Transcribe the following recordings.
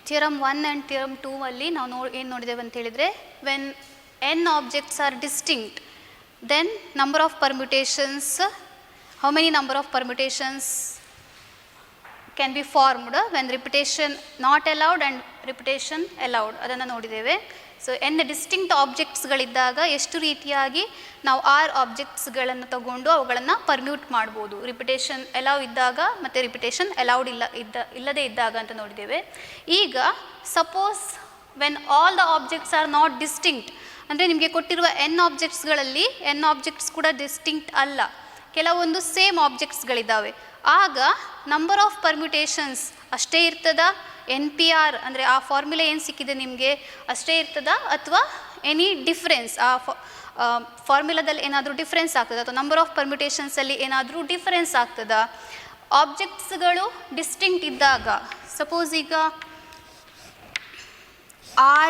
Theorem 1 and theorem 2 ಅಲ್ಲಿ ನಾವು ಏನು ನೋಡಿದ್ದೇವೆ ಅಂತ ಹೇಳಿದರೆ, when n objects are distinct, then number of permutations, how many number of permutations can be formed when repetition not allowed and repetition allowed, ಅದನ್ನು ನೋಡಿದ್ದೇವೆ. So n distinct ಆಬ್ಜೆಕ್ಟ್ಸ್ಗಳಿದ್ದಾಗ ಎಷ್ಟು ರೀತಿಯಾಗಿ ನಾವು r ಆಬ್ಜೆಕ್ಟ್ಸ್ಗಳನ್ನು ತಗೊಂಡು ಅವುಗಳನ್ನು ಪರ್ಮ್ಯೂಟ್ ಮಾಡ್ಬೋದು, ರಿಪಿಟೇಷನ್ ಅಲೌ ಇದ್ದಾಗ ಮತ್ತು ರಿಪಿಟೇಷನ್ ಅಲೌಡ್ ಇಲ್ಲದೇ ಇದ್ದಾಗ ಅಂತ ನೋಡಿದ್ದೇವೆ. ಈಗ suppose when all the objects are not distinct, ಅಂದರೆ ನಿಮಗೆ ಕೊಟ್ಟಿರುವ n ಆಬ್ಜೆಕ್ಟ್ಸ್ಗಳಲ್ಲಿ n ಆಬ್ಜೆಕ್ಟ್ಸ್ ಕೂಡ ಡಿಸ್ಟಿಂಕ್ಟ್ ಅಲ್ಲ, ಕೆಲವೊಂದು ಸೇಮ್ ಆಬ್ಜೆಕ್ಟ್ಸ್ಗಳಿದ್ದಾವೆ. ಆಗ ನಂಬರ್ ಆಫ್ ಪರ್ಮ್ಯುಟೇಷನ್ಸ್ ಅಷ್ಟೇ ಇರ್ತದ, NPR ಅಂದರೆ ಆ ಫಾರ್ಮುಲಾ ಏನು ಸಿಕ್ಕಿದೆ ನಿಮಗೆ ಅಷ್ಟೇ ಇರ್ತದ, ಅಥವಾ ಎನಿ ಡಿಫ್ರೆನ್ಸ್ ಆ ಫಾರ್ಮುಲಾದಲ್ಲಿ ಏನಾದರೂ ಡಿಫ್ರೆನ್ಸ್ ಆಗ್ತದೆ, ಅಥವಾ ನಂಬರ್ ಆಫ್ ಪರ್ಮ್ಯುಟೇಷನ್ಸಲ್ಲಿ ಏನಾದರೂ ಡಿಫ್ರೆನ್ಸ್ ಆಗ್ತದ. ಆಬ್ಜೆಕ್ಟ್ಸ್ಗಳು ಡಿಸ್ಟಿಂಕ್ಟ್ ಇದ್ದಾಗ, ಸಪೋಸ್ ಈಗ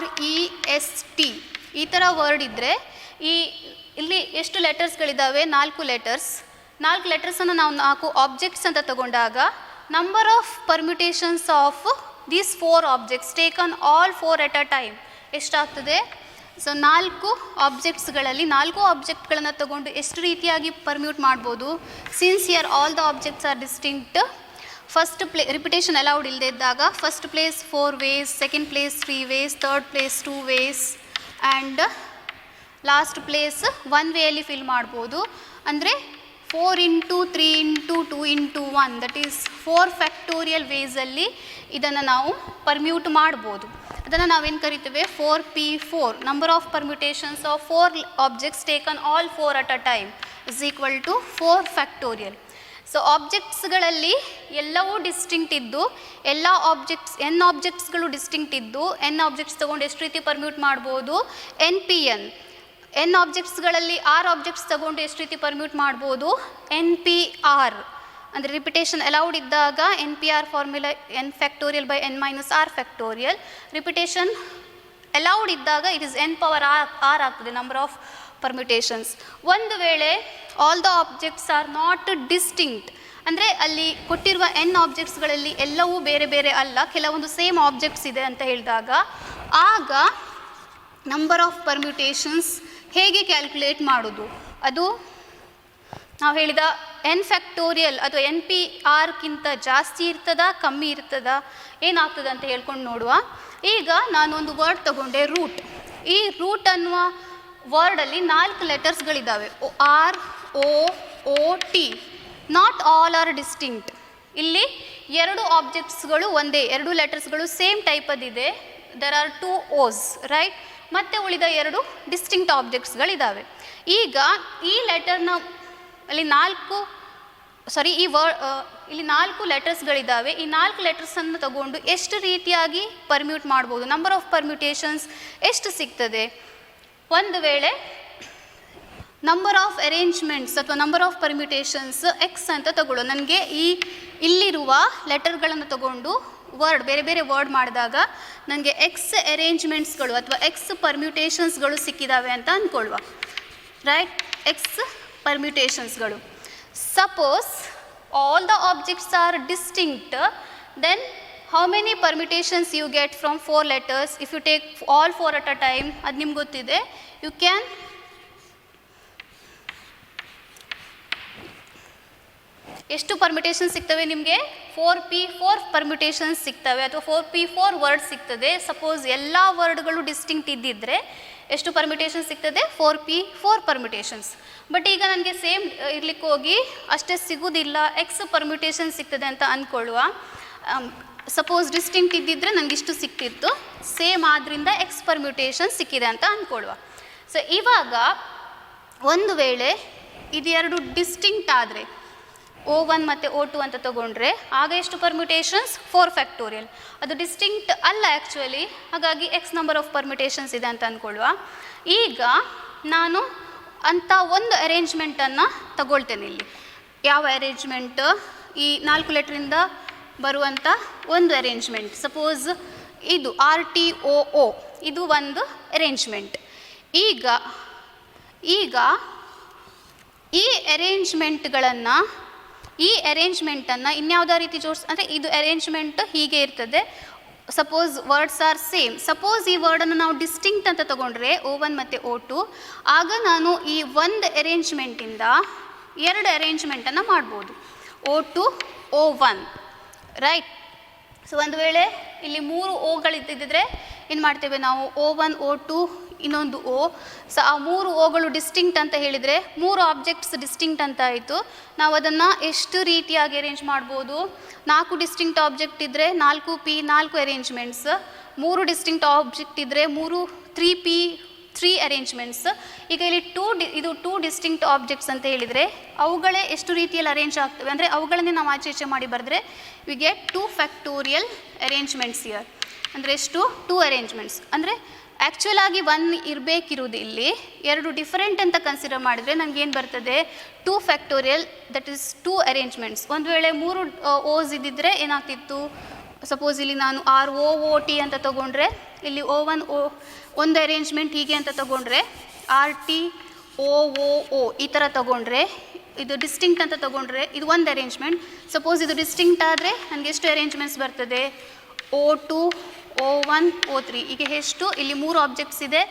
REST ಈ ಥರ ವರ್ಡ್ ಇದ್ದರೆ, ಇಲ್ಲಿ ಎಷ್ಟು ಲೆಟರ್ಸ್ಗಳಿದ್ದಾವೆ? 4 ಲೆಟರ್ಸ್. 4 ಲೆಟರ್ಸನ್ನು ನಾವು 4 ಆಬ್ಜೆಕ್ಟ್ಸ್ ಅಂತ ತಗೊಂಡಾಗ number of permutations of these 4 objects taken all 4 at a time ಎಷ್ಟಾಗ್ತದೆ? ಸೊ 4 ಆಬ್ಜೆಕ್ಟ್ಸ್ಗಳಲ್ಲಿ 4 ಆಬ್ಜೆಕ್ಟ್ಗಳನ್ನು ತಗೊಂಡು ಎಷ್ಟು ರೀತಿಯಾಗಿ ಪರ್ಮ್ಯೂಟ್ ಮಾಡ್ಬೋದು? Since here all the objects are distinct, first repetition allowed ಇಲ್ಲದೆ ಇದ್ದಾಗ first place 4 ways, second place 3 ways, third place 2 ways and last place 1 ವೇಯಲ್ಲಿ ಫಿಲ್ ಮಾಡ್ಬೋದು. ಅಂದರೆ 4 into 3 into 2 into 1, that is 4 factorial ವೇಸಲ್ಲಿ ಇದನ್ನು ನಾವು ಪರ್ಮ್ಯೂಟ್ ಮಾಡ್ಬೋದು. ಅದನ್ನು ನಾವೇನು ಕರಿತೇವೆ? 4p4, number of permutations of 4 objects taken all 4 at a time is equal to 4 factorial. So ಆಬ್ಜೆಕ್ಟ್ಸ್ಗಳಲ್ಲಿ ಎಲ್ಲವೂ ಡಿಸ್ಟಿಂಕ್ಟ್ ಇದ್ದು, ಎಲ್ಲ n ಆಬ್ಜೆಕ್ಟ್ಸ್ಗಳು ಡಿಸ್ಟಿಂಕ್ಟ್ ಇದ್ದು, n ಆಬ್ಜೆಕ್ಟ್ಸ್ ತೊಗೊಂಡು ಎಷ್ಟು ರೀತಿ ಪರ್ಮ್ಯೂಟ್ ಮಾಡ್ಬೋದು? NPN. n ಆಬ್ಜೆಕ್ಟ್ಸ್ಗಳಲ್ಲಿ r ಆಬ್ಜೆಕ್ಟ್ಸ್ ತಗೊಂಡು ಎಷ್ಟು ರೀತಿ ಪರ್ಮ್ಯೂಟ್ ಮಾಡ್ಬೋದು? NPR. ಅಂದರೆ ರಿಪಿಟೇಷನ್ ಅಲೌಡ್ ಇದ್ದಾಗ NPR formula n factorial by n minus r factorial. Repetition allowed ಇದ್ದಾಗ it is n power r ಆಗ್ತದೆ ನಂಬರ್ ಆಫ್ ಪರ್ಮ್ಯುಟೇಷನ್ಸ್. ಒಂದು ವೇಳೆ all the objects are not distinct, ಅಂದರೆ ಅಲ್ಲಿ ಕೊಟ್ಟಿರುವ n ಆಬ್ಜೆಕ್ಟ್ಸ್ಗಳಲ್ಲಿ ಎಲ್ಲವೂ ಬೇರೆ ಬೇರೆ ಅಲ್ಲ, ಕೆಲವೊಂದು ಸೇಮ್ ಆಬ್ಜೆಕ್ಟ್ಸ್ ಇದೆ ಅಂತ ಹೇಳಿದಾಗ, ಆಗ ನಂಬರ್ ಆಫ್ ಪರ್ಮ್ಯುಟೇಷನ್ಸ್ ಹೇಗೆ ಕ್ಯಾಲ್ಕುಲೇಟ್ ಮಾಡೋದು? ಅದು ನಾವು ಹೇಳಿದ n ಫ್ಯಾಕ್ಟೋರಿಯಲ್ ಅಥವಾ NPRಕ್ಕಿಂತ ಜಾಸ್ತಿ ಇರ್ತದ, ಕಮ್ಮಿ ಇರ್ತದ, ಏನಾಗ್ತದೆ ಅಂತ ಹೇಳ್ಕೊಂಡು ನೋಡುವ. ಈಗ ನಾನೊಂದು ವರ್ಡ್ ತಗೊಂಡೆ, ರೂಟ್. ಈ ರೂಟ್ ಅನ್ನುವ ವರ್ಡಲ್ಲಿ 4 ಲೆಟರ್ಸ್ಗಳಿದ್ದಾವೆ, ROOT. Not all are distinct. ಇಲ್ಲಿ 2 ಆಬ್ಜೆಕ್ಟ್ಸ್ಗಳು ಒಂದೇ, 2 ಲೆಟರ್ಸ್ಗಳು ಸೇಮ್ ಟೈಪದಿದೆ, ದೆರ್ ಆರ್ 2 O's, ರೈಟ್? ಮತ್ತು ಉಳಿದ 2 ಡಿಸ್ಟಿಂಕ್ಟ್ ಆಬ್ಜೆಕ್ಟ್ಸ್ಗಳಿದ್ದಾವೆ. ಈಗ ಈ ಲೆಟರ್ನ ಅಲ್ಲಿ ಇಲ್ಲಿ 4 ಲೆಟರ್ಸ್ಗಳಿದ್ದಾವೆ. ಈ 4 ಲೆಟರ್ಸನ್ನು ತಗೊಂಡು ಎಷ್ಟು ರೀತಿಯಾಗಿ ಪರ್ಮ್ಯೂಟ್ ಮಾಡ್ಬೋದು? ನಂಬರ್ ಆಫ್ ಪರ್ಮ್ಯುಟೇಷನ್ಸ್ ಎಷ್ಟು ಸಿಗ್ತದೆ? ಒಂದು ವೇಳೆ ನಂಬರ್ ಆಫ್ ಅರೇಂಜ್ಮೆಂಟ್ಸ್ ಅಥವಾ ನಂಬರ್ ಆಫ್ ಪರ್ಮ್ಯುಟೇಷನ್ಸ್ ಎಕ್ಸ್ ಅಂತ ತಗೊಳ್ಳೋ, ನನಗೆ ಇಲ್ಲಿರುವ ಲೆಟರ್ಗಳನ್ನು ತಗೊಂಡು ಬೇರೆ ಬೇರೆ ವರ್ಡ್ ಮಾಡಿದಾಗ ನನಗೆ ಎಕ್ಸ್ ಅರೇಂಜ್ಮೆಂಟ್ಸ್ಗಳು ಅಥವಾ ಎಕ್ಸ್ ಪರ್ಮ್ಯುಟೇಷನ್ಸ್ಗಳು ಸಿಕ್ಕಿದ್ದಾವೆ ಅಂತ ಅಂದ್ಕೊಳ್ಳುವ, ರೈಟ್? ಎಕ್ಸ್ ಪರ್ಮ್ಯುಟೇಷನ್ಸ್ಗಳು. Suppose all the objects are distinct, then how many permutations you get from 4 letters? If you take all 4 at a time, ಅದು ನಿಮ್ಗೆ ಗೊತ್ತಿದೆ, you can ಎಷ್ಟು ಪರ್ಮ್ಯುಟೇಷನ್ಸ್ ಸಿಗ್ತವೆ ನಿಮಗೆ? 4p4 ಪರ್ಮ್ಯುಟೇಷನ್ಸ್ ಸಿಗ್ತವೆ, ಅಥವಾ 4p4 ವರ್ಡ್ ಸಿಗ್ತದೆ. ಸಪೋಸ್ ಎಲ್ಲ ವರ್ಡ್ಗಳು ಡಿಸ್ಟಿಂಕ್ಟ್ ಇದ್ದಿದ್ದರೆ ಎಷ್ಟು ಪರ್ಮ್ಯುಟೇಷನ್ಸ್ ಸಿಗ್ತದೆ? 4p4 ಪರ್ಮ್ಯುಟೇಷನ್ಸ್. ಬಟ್ ಈಗ ನನಗೆ ಸೇಮ್ ಇರ್ಲಿಕ್ಕೆ ಹೋಗಿ ಅಷ್ಟೇ ಸಿಗೋದಿಲ್ಲ, ಎಕ್ಸ್ ಪರ್ಮ್ಯುಟೇಷನ್ ಸಿಗ್ತದೆ ಅಂತ ಅಂದ್ಕೊಳ್ಳುವ. ಸಪೋಸ್ ಡಿಸ್ಟಿಂಕ್ಟ್ ಇದ್ದಿದ್ದರೆ ನನಗಿಷ್ಟು ಸಿಕ್ತಿತ್ತು, ಸೇಮ್ ಆದ್ದರಿಂದ ಎಕ್ಸ್ ಪರ್ಮ್ಯುಟೇಷನ್ ಸಿಕ್ಕಿದೆ ಅಂತ ಅಂದ್ಕೊಳ್ಳುವ. ಸೊ ಇವಾಗ ಒಂದು ವೇಳೆ ಇದು 2 ಡಿಸ್ಟಿಂಕ್ಟ್ ಆದರೆ, O1 ಮತ್ತು O2 ಅಂತ ತಗೊಂಡ್ರೆ, ಆಗ ಎಷ್ಟು ಪರ್ಮ್ಯುಟೇಷನ್ಸ್? 4 ಫ್ಯಾಕ್ಟೋರಿಯಲ್. ಅದು ಡಿಸ್ಟಿಂಕ್ಟ್ ಅಲ್ಲ ಆ್ಯಕ್ಚುಲಿ, ಹಾಗಾಗಿ ಎಕ್ಸ್ ನಂಬರ್ ಆಫ್ ಪರ್ಮ್ಯುಟೇಷನ್ಸ್ ಇದೆ ಅಂತ ಅಂದ್ಕೊಳ್ಳುವ. ಈಗ ನಾನು ಅಂಥ ಒಂದು ಅರೇಂಜ್ಮೆಂಟನ್ನು ತಗೊಳ್ತೇನೆ. ಇಲ್ಲಿ ಯಾವ ಅರೇಂಜ್ಮೆಂಟ್? ಈ 4 ಲೆಟ್ರಿಂದ ಬರುವಂಥ ಒಂದು ಅರೇಂಜ್ಮೆಂಟ್. ಸಪೋಸ್ ಇದು RTOO, ಇದು ಒಂದು ಅರೇಂಜ್ಮೆಂಟ್. ಈಗ ಈ ಅರೇಂಜ್ಮೆಂಟನ್ನು ಇನ್ಯಾವುದೇ ರೀತಿ ಅಂದರೆ ಇದು ಅರೇಂಜ್ಮೆಂಟ್ ಹೀಗೆ ಇರ್ತದೆ. Suppose words are same. Suppose ಈ ವರ್ಡನ್ನು ನಾವು ಡಿಸ್ಟಿಂಕ್ಟ್ ಅಂತ ತಗೊಂಡ್ರೆ O1 ಮತ್ತು O2, ಆಗ ನಾನು ಈ ಒಂದು ಅರೇಂಜ್ಮೆಂಟಿಂದ ಎರಡು ಅರೇಂಜ್ಮೆಂಟನ್ನು ಮಾಡ್ಬೋದು, O2 O1, ರೈಟ್. ಸೊ ಒಂದು ವೇಳೆ ಇಲ್ಲಿ 3 ಓಗಳಿದ್ದಿದ್ದರೆ ಏನು ಮಾಡ್ತೇವೆ ನಾವು, O1 O2 ಇನ್ನೊಂದು O. ಸೊ ಆ 3 ಓಗಳು ಡಿಸ್ಟಿಂಕ್ಟ್ ಅಂತ ಹೇಳಿದರೆ 3 ಆಬ್ಜೆಕ್ಟ್ಸ್ ಡಿಸ್ಟಿಂಕ್ಟ್ ಅಂತ ಆಯಿತು. ನಾವು ಅದನ್ನು ಎಷ್ಟು ರೀತಿಯಾಗಿ ಅರೇಂಜ್ ಮಾಡ್ಬೋದು, 4 ಡಿಸ್ಟಿಂಕ್ಟ್ ಆಬ್ಜೆಕ್ಟ್ ಇದ್ದರೆ 4P 4 ಅರೇಂಜ್ಮೆಂಟ್ಸ್, 3 ಡಿಸ್ಟಿಂಕ್ಟ್ ಆಬ್ಜೆಕ್ಟ್ ಇದ್ದರೆ 3P 3 ಅರೇಂಜ್ಮೆಂಟ್ಸ್. ಈಗ ಇಲ್ಲಿ ಇದು 2 ಡಿಸ್ಟಿಂಕ್ಟ್ ಆಬ್ಜೆಕ್ಟ್ಸ್ ಅಂತ ಹೇಳಿದರೆ ಅವುಗಳೇ ಎಷ್ಟು ರೀತಿಯಲ್ಲಿ ಅರೇಂಜ್ ಆಗ್ತವೆ ಅಂದರೆ ಅವುಗಳನ್ನೇ ನಾವು ಆಚೆ ಮಾಡಿ ಬರೆದ್ರೆ we get 2 factorial arrangements year. ಅಂದರೆ ಎಷ್ಟು, 2 ಅರೇಂಜ್ಮೆಂಟ್ಸ್. ಅಂದರೆ ಆ್ಯಕ್ಚುಲ್ ಆಗಿ 1 ಇರಬೇಕಿರುವುದು ಇಲ್ಲಿ 2 ಡಿಫರೆಂಟ್ ಅಂತ ಕನ್ಸಿಡರ್ ಮಾಡಿದರೆ ನನಗೇನು ಬರ್ತದೆ, 2 ಫ್ಯಾಕ್ಟೋರಿಯಲ್, ದಟ್ ಈಸ್ 2 ಅರೇಂಜ್ಮೆಂಟ್ಸ್. ಒಂದು ವೇಳೆ 3 ಓಸ್ ಇದ್ದಿದ್ದರೆ ಏನಾಗ್ತಿತ್ತು, ಸಪೋಸ್ ಇಲ್ಲಿ ನಾನು ROOT ಅಂತ ತೊಗೊಂಡ್ರೆ ಇಲ್ಲಿ O1 ಒಂದು ಅರೇಂಜ್ಮೆಂಟ್ ಹೀಗೆ ಅಂತ ತೊಗೊಂಡ್ರೆ RTOOO ಈ ಥರ ತೊಗೊಂಡ್ರೆ, ಇದು ಡಿಸ್ಟಿಂಕ್ಟ್ ಅಂತ ತೊಗೊಂಡ್ರೆ ಇದು ಒಂದು ಅರೇಂಜ್ಮೆಂಟ್. ಸಪೋಸ್ ಇದು ಡಿಸ್ಟಿಂಕ್ಟ್ ಆದರೆ ನನಗೆ ಎಷ್ಟು ಅರೇಂಜ್ಮೆಂಟ್ಸ್ ಬರ್ತದೆ, O2 O1 O3 ಈಗ ಎಷ್ಟು, ಇಲ್ಲಿ 3 ಆಬ್ಜೆಕ್ಟ್ಸ್ ಇದೆ.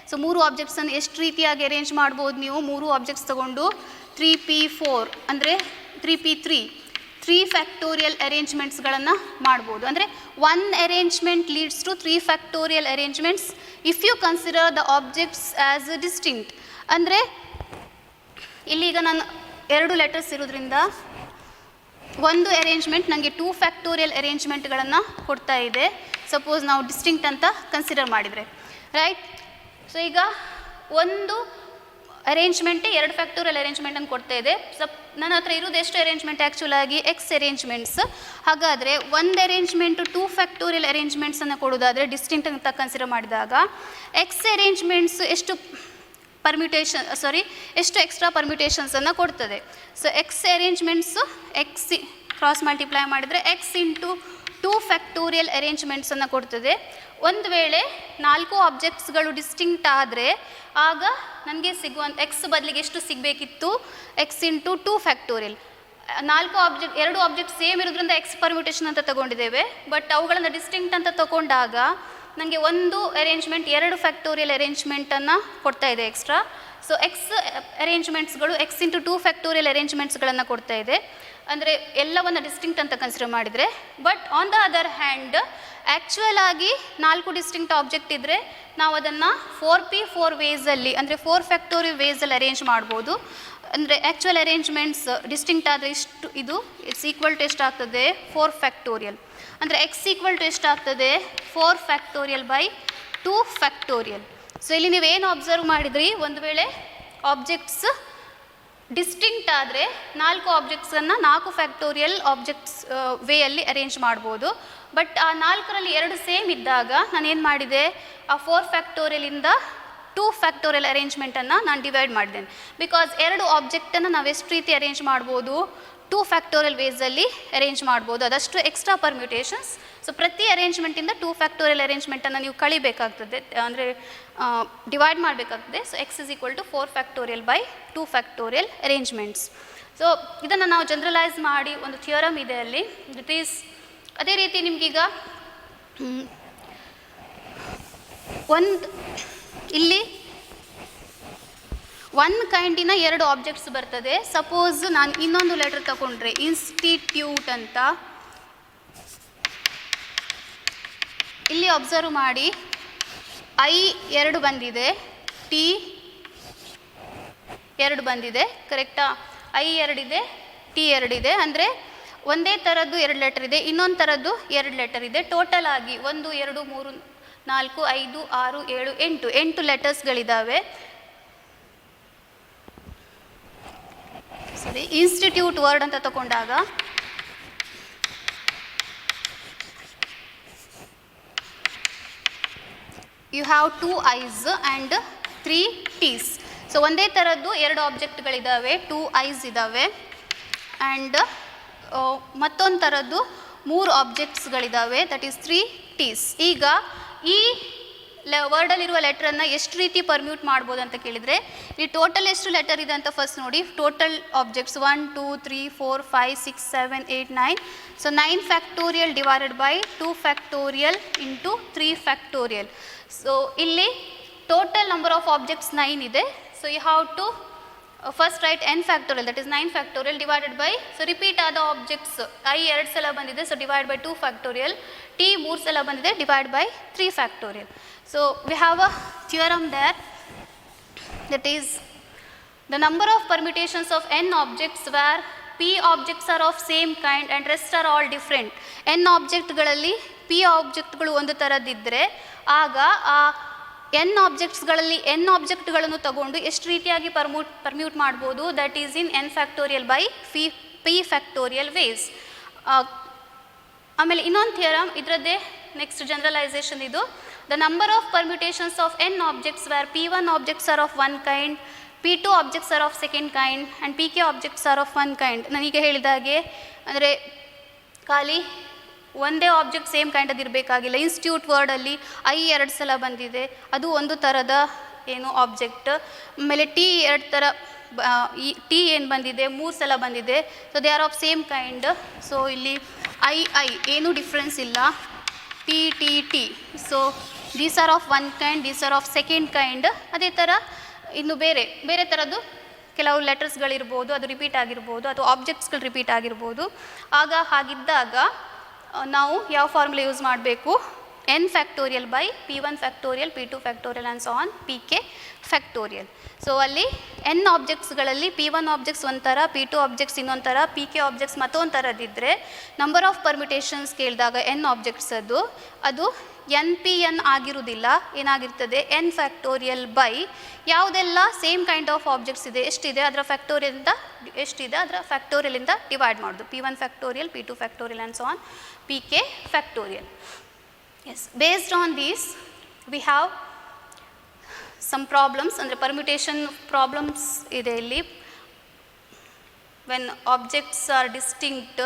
ಸೊ 3 ಆಬ್ಜೆಕ್ಟ್ಸನ್ನು ಎಷ್ಟು ರೀತಿಯಾಗಿ ಅರೇಂಜ್ ಮಾಡ್ಬೋದು ನೀವು, 3 ಆಬ್ಜೆಕ್ಟ್ಸ್ ತೊಗೊಂಡು 3P4 ಅಂದರೆ 3P3 3 ಫ್ಯಾಕ್ಟೋರಿಯಲ್ ಅರೇಂಜ್ಮೆಂಟ್ಸ್ಗಳನ್ನು ಮಾಡ್ಬೋದು. ಅಂದರೆ 1 arrangement leads to 3 factorial arrangements if you consider the objects as distinct. ಅಂದರೆ ಇಲ್ಲೀಗ ನಾನು 2 ಲೆಟರ್ಸ್ ಇರೋದ್ರಿಂದ ಒಂದು ಅರೇಂಜ್ಮೆಂಟ್ ನನಗೆ 2 ಫ್ಯಾಕ್ಟೋರಿಯಲ್ ಅರೇಂಜ್ಮೆಂಟ್ಗಳನ್ನು ಕೊಡ್ತಾ ಇದೆ, ಸಪೋಸ್ ನಾವು ಡಿಸ್ಟಿಂಕ್ಟ್ ಅಂತ ಕನ್ಸಿಡರ್ ಮಾಡಿದರೆ, ರೈಟ್. ಸೊ ಈಗ ಒಂದು ಅರೇಂಜ್ಮೆಂಟೇ 2 ಫ್ಯಾಕ್ಟೋರಿಯಲ್ ಅರೇಂಜ್ಮೆಂಟನ್ನು ಕೊಡ್ತಾ ಇದೆ. ನನ್ನ ಹತ್ರ ಇರೋದು ಎಷ್ಟು ಅರೇಂಜ್ಮೆಂಟ್, ಆ್ಯಕ್ಚುಲ್ ಆಗಿ X ಅರೇಂಜ್ಮೆಂಟ್ಸ್. ಹಾಗಾದರೆ ಒಂದು ಅರೇಂಜ್ಮೆಂಟು 2 ಫ್ಯಾಕ್ಟೋರಿಯಲ್ ಅರೇಂಜ್ಮೆಂಟ್ಸನ್ನು ಕೊಡೋದಾದರೆ ಡಿಸ್ಟಿಂಕ್ಟ್ ಅಂತ ಕನ್ಸಿಡರ್ ಮಾಡಿದಾಗ X ಅರೇಂಜ್ಮೆಂಟ್ಸ್ ಎಷ್ಟು ಎಷ್ಟು ಎಕ್ಸ್ಟ್ರಾ ಪರ್ಮ್ಯುಟೇಷನ್ಸನ್ನು ಕೊಡ್ತದೆ. So X arrangements X cross multiply ಮಾಡಿದರೆ X ಇಂಟು 2 ಫ್ಯಾಕ್ಟೋರಿಯಲ್ ಅರೇಂಜ್ಮೆಂಟ್ಸನ್ನು ಕೊಡ್ತದೆ. ಒಂದು ವೇಳೆ 4 ಆಬ್ಜೆಕ್ಟ್ಸ್ಗಳು ಡಿಸ್ಟಿಂಕ್ಟ್ ಆದರೆ ಆಗ ನನಗೆ ಸಿಗುವಂಥ X ಬದಲಿಗೆ ಎಷ್ಟು ಸಿಗಬೇಕಿತ್ತು, X into 2 factorial. 2 object same ಇರೋದ್ರಿಂದ X ಪರ್ಮ್ಯುಟೇಷನ್ ಅಂತ ತೊಗೊಂಡಿದ್ದೇವೆ, ಬಟ್ ಅವುಗಳನ್ನು ಡಿಸ್ಟಿಂಕ್ಟ್ ಅಂತ ತೊಗೊಂಡಾಗ ನನಗೆ ಒಂದು ಅರೇಂಜ್ಮೆಂಟ್ 2 ಫ್ಯಾಕ್ಟೋರಿಯಲ್ ಅರೇಂಜ್ಮೆಂಟನ್ನು ಕೊಡ್ತಾ ಇದೆ ಎಕ್ಸ್ಟ್ರಾ. ಸೊ X ಅರೇಂಜ್ಮೆಂಟ್ಸ್ಗಳು X ಇಂಟು 2 ಫ್ಯಾಕ್ಟೋರಿಯಲ್ ಅರೇಂಜ್ಮೆಂಟ್ಸ್ಗಳನ್ನು ಕೊಡ್ತಾ ಇದೆ, ಅಂದರೆ ಎಲ್ಲವನ್ನು ಡಿಸ್ಟಿಂಕ್ಟ್ ಅಂತ ಕನ್ಸಿಡರ್ ಮಾಡಿದರೆ. But on the other hand actual ಆಗಿ 4 ಡಿಸ್ಟಿಂಕ್ಟ್ ಆಬ್ಜೆಕ್ಟ್ ಇದ್ದರೆ ನಾವು ಅದನ್ನು 4P4 ವೇಸಲ್ಲಿ ಅಂದರೆ 4 ಫ್ಯಾಕ್ಟೋರಿಯಲ್ ವೇಸಲ್ಲಿ ಅರೇಂಜ್ ಮಾಡ್ಬೋದು. ಅಂದರೆ ಆ್ಯಕ್ಚುಯಲ್ ಅರೇಂಜ್ಮೆಂಟ್ಸ್ ಡಿಸ್ಟಿಂಕ್ಟ್ ಆದರೆ ಇದು ಇಟ್ಸ್ ಈಕ್ವಲ್ ಟು ಎಷ್ಟಾಗ್ತದೆ, 4 ಫ್ಯಾಕ್ಟೋರಿಯಲ್. ಅಂದರೆ X ಈಕ್ವಲ್ ಟು ಎಷ್ಟಾಗ್ತದೆ, 4 ಫ್ಯಾಕ್ಟೋರಿಯಲ್ ಬೈ 2 ಫ್ಯಾಕ್ಟೋರಿಯಲ್. ಸೊ ಇಲ್ಲಿ ನೀವೇನು ಅಬ್ಸರ್ವ್ ಮಾಡಿದ್ರಿ, ಒಂದು ವೇಳೆ ಆಬ್ಜೆಕ್ಟ್ಸ್ ಡಿಸ್ಟಿಂಕ್ಟ್ ಆದರೆ 4 ಆಬ್ಜೆಕ್ಟ್ಸನ್ನು 4 ಫ್ಯಾಕ್ಟೋರಿಯಲ್ ಆಬ್ಜೆಕ್ಟ್ಸ್ ವೇಯಲ್ಲಿ ಅರೇಂಜ್ ಮಾಡ್ಬೋದು. ಬಟ್ ಆ 4ರಲ್ಲಿ 2 ಸೇಮ್ ಇದ್ದಾಗ ನಾನು ಏನು ಮಾಡಿದೆ, ಆ 4 ಫ್ಯಾಕ್ಟೋರಿಯಲಿಂದ 2 ಫ್ಯಾಕ್ಟೋರಿಯಲ್ ಅರೇಂಜ್ಮೆಂಟನ್ನು ನಾನು ಡಿವೈಡ್ ಮಾಡಿದ್ದೇನೆ. ಬಿಕಾಸ್ 2 ಆಬ್ಜೆಕ್ಟನ್ನು ನಾವು ಎಷ್ಟು ರೀತಿ ಅರೇಂಜ್ ಮಾಡ್ಬೋದು, 2 ಫ್ಯಾಕ್ಟೋರಿಯಲ್ ವೇಸಲ್ಲಿ ಅರೇಂಜ್ ಮಾಡ್ಬೋದು, ಅದಷ್ಟು ಎಕ್ಸ್ಟ್ರಾ ಪರ್ಮ್ಯುಟೇಷನ್ಸ್. ಸೊ ಪ್ರತಿ ಅರೇಂಜ್ಮೆಂಟಿಂದ 2 ಫ್ಯಾಕ್ಟೋರಿಯಲ್ ಅರೇಂಜ್ಮೆಂಟನ್ನು ನೀವು ಕಳಿಬೇಕಾಗ್ತದೆ, ಅಂದರೆ ಡಿವೈಡ್ ಮಾಡಬೇಕಾಗ್ತದೆ. So X is equal to 4 factorial by 2 factorial arrangements. So ಇದನ್ನು ನಾವು ಜನರಲೈಸ್ ಮಾಡಿ ಒಂದು ಥಿಯರಮ್ ಇದೆ ಅಲ್ಲಿ, ಇಟ್ ಈಸ್ ಅದೇ ರೀತಿ ನಿಮಗೀಗ ಇಲ್ಲಿ 1 ಕೈಂಡಿನ 2 ಆಬ್ಜೆಕ್ಟ್ಸ್ ಬರ್ತದೆ. ಸಪೋಸ್ ನಾನು ಇನ್ನೊಂದು ಲೆಟರ್ ತಗೊಂಡ್ರೆ ಇನ್ಸ್ಟಿಟ್ಯೂಟ್ ಅಂತ, ಇಲ್ಲಿ ಅಬ್ಸರ್ವ್ ಮಾಡಿ I 2 ಬಂದಿದೆ, T 2 ಬಂದಿದೆ, ಕರೆಕ್ಟಾ? I 2 ಇದೆ, T 2 ಇದೆ. ಅಂದರೆ ಒಂದೇ ಥರದ್ದು 2 ಲೆಟರ್ ಇದೆ, ಇನ್ನೊಂದು ಥರದ್ದು 2 ಲೆಟರ್ ಇದೆ. ಟೋಟಲ್ ಆಗಿ 1 2 3 4 5 6 7 8 ಲೆಟರ್ಸ್ಗಳಿದ್ದಾವೆ. ಸರಿ, ಇನ್ಸ್ಟಿಟ್ಯೂಟ್ ವರ್ಡ್ ಅಂತ ತಗೊಂಡಾಗ you have 2 I's and 3 T's. So ಒಂದೇ ಥರದ್ದು 2 ಆಬ್ಜೆಕ್ಟ್ಗಳಿದ್ದಾವೆ, 2 I's ಇದ್ದಾವೆ, ಆ್ಯಂಡ್ ಮತ್ತೊಂದು ಥರದ್ದು 3 ಆಬ್ಜೆಕ್ಟ್ಸ್ಗಳಿದ್ದಾವೆ, ದಟ್ ಈಸ್ 3 T's. ಈಗ ಈ ವರ್ಡಲ್ಲಿರುವ ಲೆಟ್ರನ್ನು ಎಷ್ಟು ರೀತಿ ಪರ್ಮ್ಯೂಟ್ ಮಾಡ್ಬೋದು ಅಂತ ಕೇಳಿದರೆ, ಈ ಟೋಟಲ್ ಎಷ್ಟು ಲೆಟರ್ ಇದೆ ಅಂತ ಫಸ್ಟ್ ನೋಡಿ. Total objects 1 2 3 4 5 6 7 8 9. So 9 factorial divided by 2 factorial into 3 factorial. So ಇಲ್ಲಿ ಟೋಟಲ್ ನಂಬರ್ ಆಫ್ ಆಬ್ಜೆಕ್ಟ್ಸ್ 9 ಇದೆ. So you have to first write n factorial, that is 9 factorial divided by, so repeat ಆದ objects i 2 ಸಲ ಬಂದಿದೆ, so divide by 2 factorial, t 3 ಸಲ ಬಂದಿದೆ, divide by 3 factorial. So we have a theorem there, that is the number of permutations of n objects where p objects are of same kind and rest are all different. n ಆಬ್ಜೆಕ್ಟ್ಗಳಲ್ಲಿ p ಆಬ್ಜೆಕ್ಟ್ಗಳು ಒಂದು ಥರದ್ದಿದ್ದರೆ ಆಗ ಆ n ಆಬ್ಜೆಕ್ಟ್ಸ್ಗಳಲ್ಲಿ n ಆಬ್ಜೆಕ್ಟ್ಗಳನ್ನು ತಗೊಂಡು ಎಷ್ಟು ರೀತಿಯಾಗಿ permute ಮಾಡ್ಬೋದು, that is in n factorial by p factorial ways. ಆಮೇಲೆ ಇನ್ನೊಂದು ಥಿಯರಮ್, ಇದರದ್ದೇ ನೆಕ್ಸ್ಟ್ ಜನರಲೈಸೇಷನ್ ಇದು. The number of permutations of n objects where p1 objects are of one kind, p2 objects are of second kind and pk objects are of one kind. ನಾನೀಗ ಹೇಳಿದಾಗೆ ಅಂದರೆ ಖಾಲಿ ಒಂದೇ object same ಕೈಂಡದ್ದು ಇರಬೇಕಾಗಿಲ್ಲ. Institute ವರ್ಡಲ್ಲಿ i 2 ಸಲ ಬಂದಿದೆ, ಅದು ಒಂದು ಥರದ ಏನು ಆಬ್ಜೆಕ್ಟ್. ಆಮೇಲೆ ಟಿ 2 ಥರ ಟಿ ಏನು ಬಂದಿದೆ 3 ಸಲ ಬಂದಿದೆ, so they are of same kind. So ಇಲ್ಲಿ ಐ ಏನೂ ಡಿಫ್ರೆನ್ಸ್ ಇಲ್ಲ, T T T. So these are of one kind, these are of second kind. ಅದೇ ಥರ ಇನ್ನು ಬೇರೆ ಬೇರೆ ಥರದ್ದು ಕೆಲವು ಲೆಟರ್ಸ್ಗಳಿರ್ಬೋದು, ಅದು ರಿಪೀಟ್ ಆಗಿರ್ಬೋದು, ಅಥವಾ ಆಬ್ಜೆಕ್ಟ್ಸ್ಗಳು ರಿಪೀಟ್ ಆಗಿರ್ಬೋದು. ಆಗ ಹಾಗಿದ್ದಾಗ ನಾವು ಯಾವ ಫಾರ್ಮುಲಾ ಯೂಸ್ ಮಾಡಬೇಕು, n factorial by p1 factorial, p2 factorial and so on pk factorial. So ಅಲ್ಲಿ n ಆಬ್ಜೆಕ್ಟ್ಸ್ಗಳಲ್ಲಿ p1 ಆಬ್ಜೆಕ್ಟ್ಸ್ ಒಂಥರ, p2 ಆಬ್ಜೆಕ್ಟ್ಸ್ ಇನ್ನೊಂದು ಥರ, pk ಆಬ್ಜೆಕ್ಟ್ಸ್ ಮತ್ತೊಂದು ಥರದ್ದಿದ್ದರೆ ನಂಬರ್ ಆಫ್ ಪರ್ಮಿಟೇಷನ್ಸ್ ಕೇಳಿದಾಗ n ಆಬ್ಜೆಕ್ಟ್ಸ್ ಅದು n ಆಗಿರುವುದಿಲ್ಲ, ಏನಾಗಿರ್ತದೆ n ಫ್ಯಾಕ್ಟೋರಿಯಲ್ ಬೈ ಯಾವುದೆಲ್ಲ ಸೇಮ್ ಕೈಂಡ್ ಆಫ್ ಆಬ್ಜೆಕ್ಟ್ಸ್ ಇದೆ ಎಷ್ಟಿದೆ ಅದರ ಫ್ಯಾಕ್ಟೋರಿಯಲಿಂದ ಎಷ್ಟಿದೆ ಅದರ ಫ್ಯಾಕ್ಟೋರಿಯಲಿಂದ ಡಿವೈಡ್ ಮಾಡೋದು. p1 factorial, p2 factorial and so on pk factorial. Yes, based on these we have some problems, ಅಂದರೆ permutation problems ಇದೆ ಇಲ್ಲಿ. When objects are distinct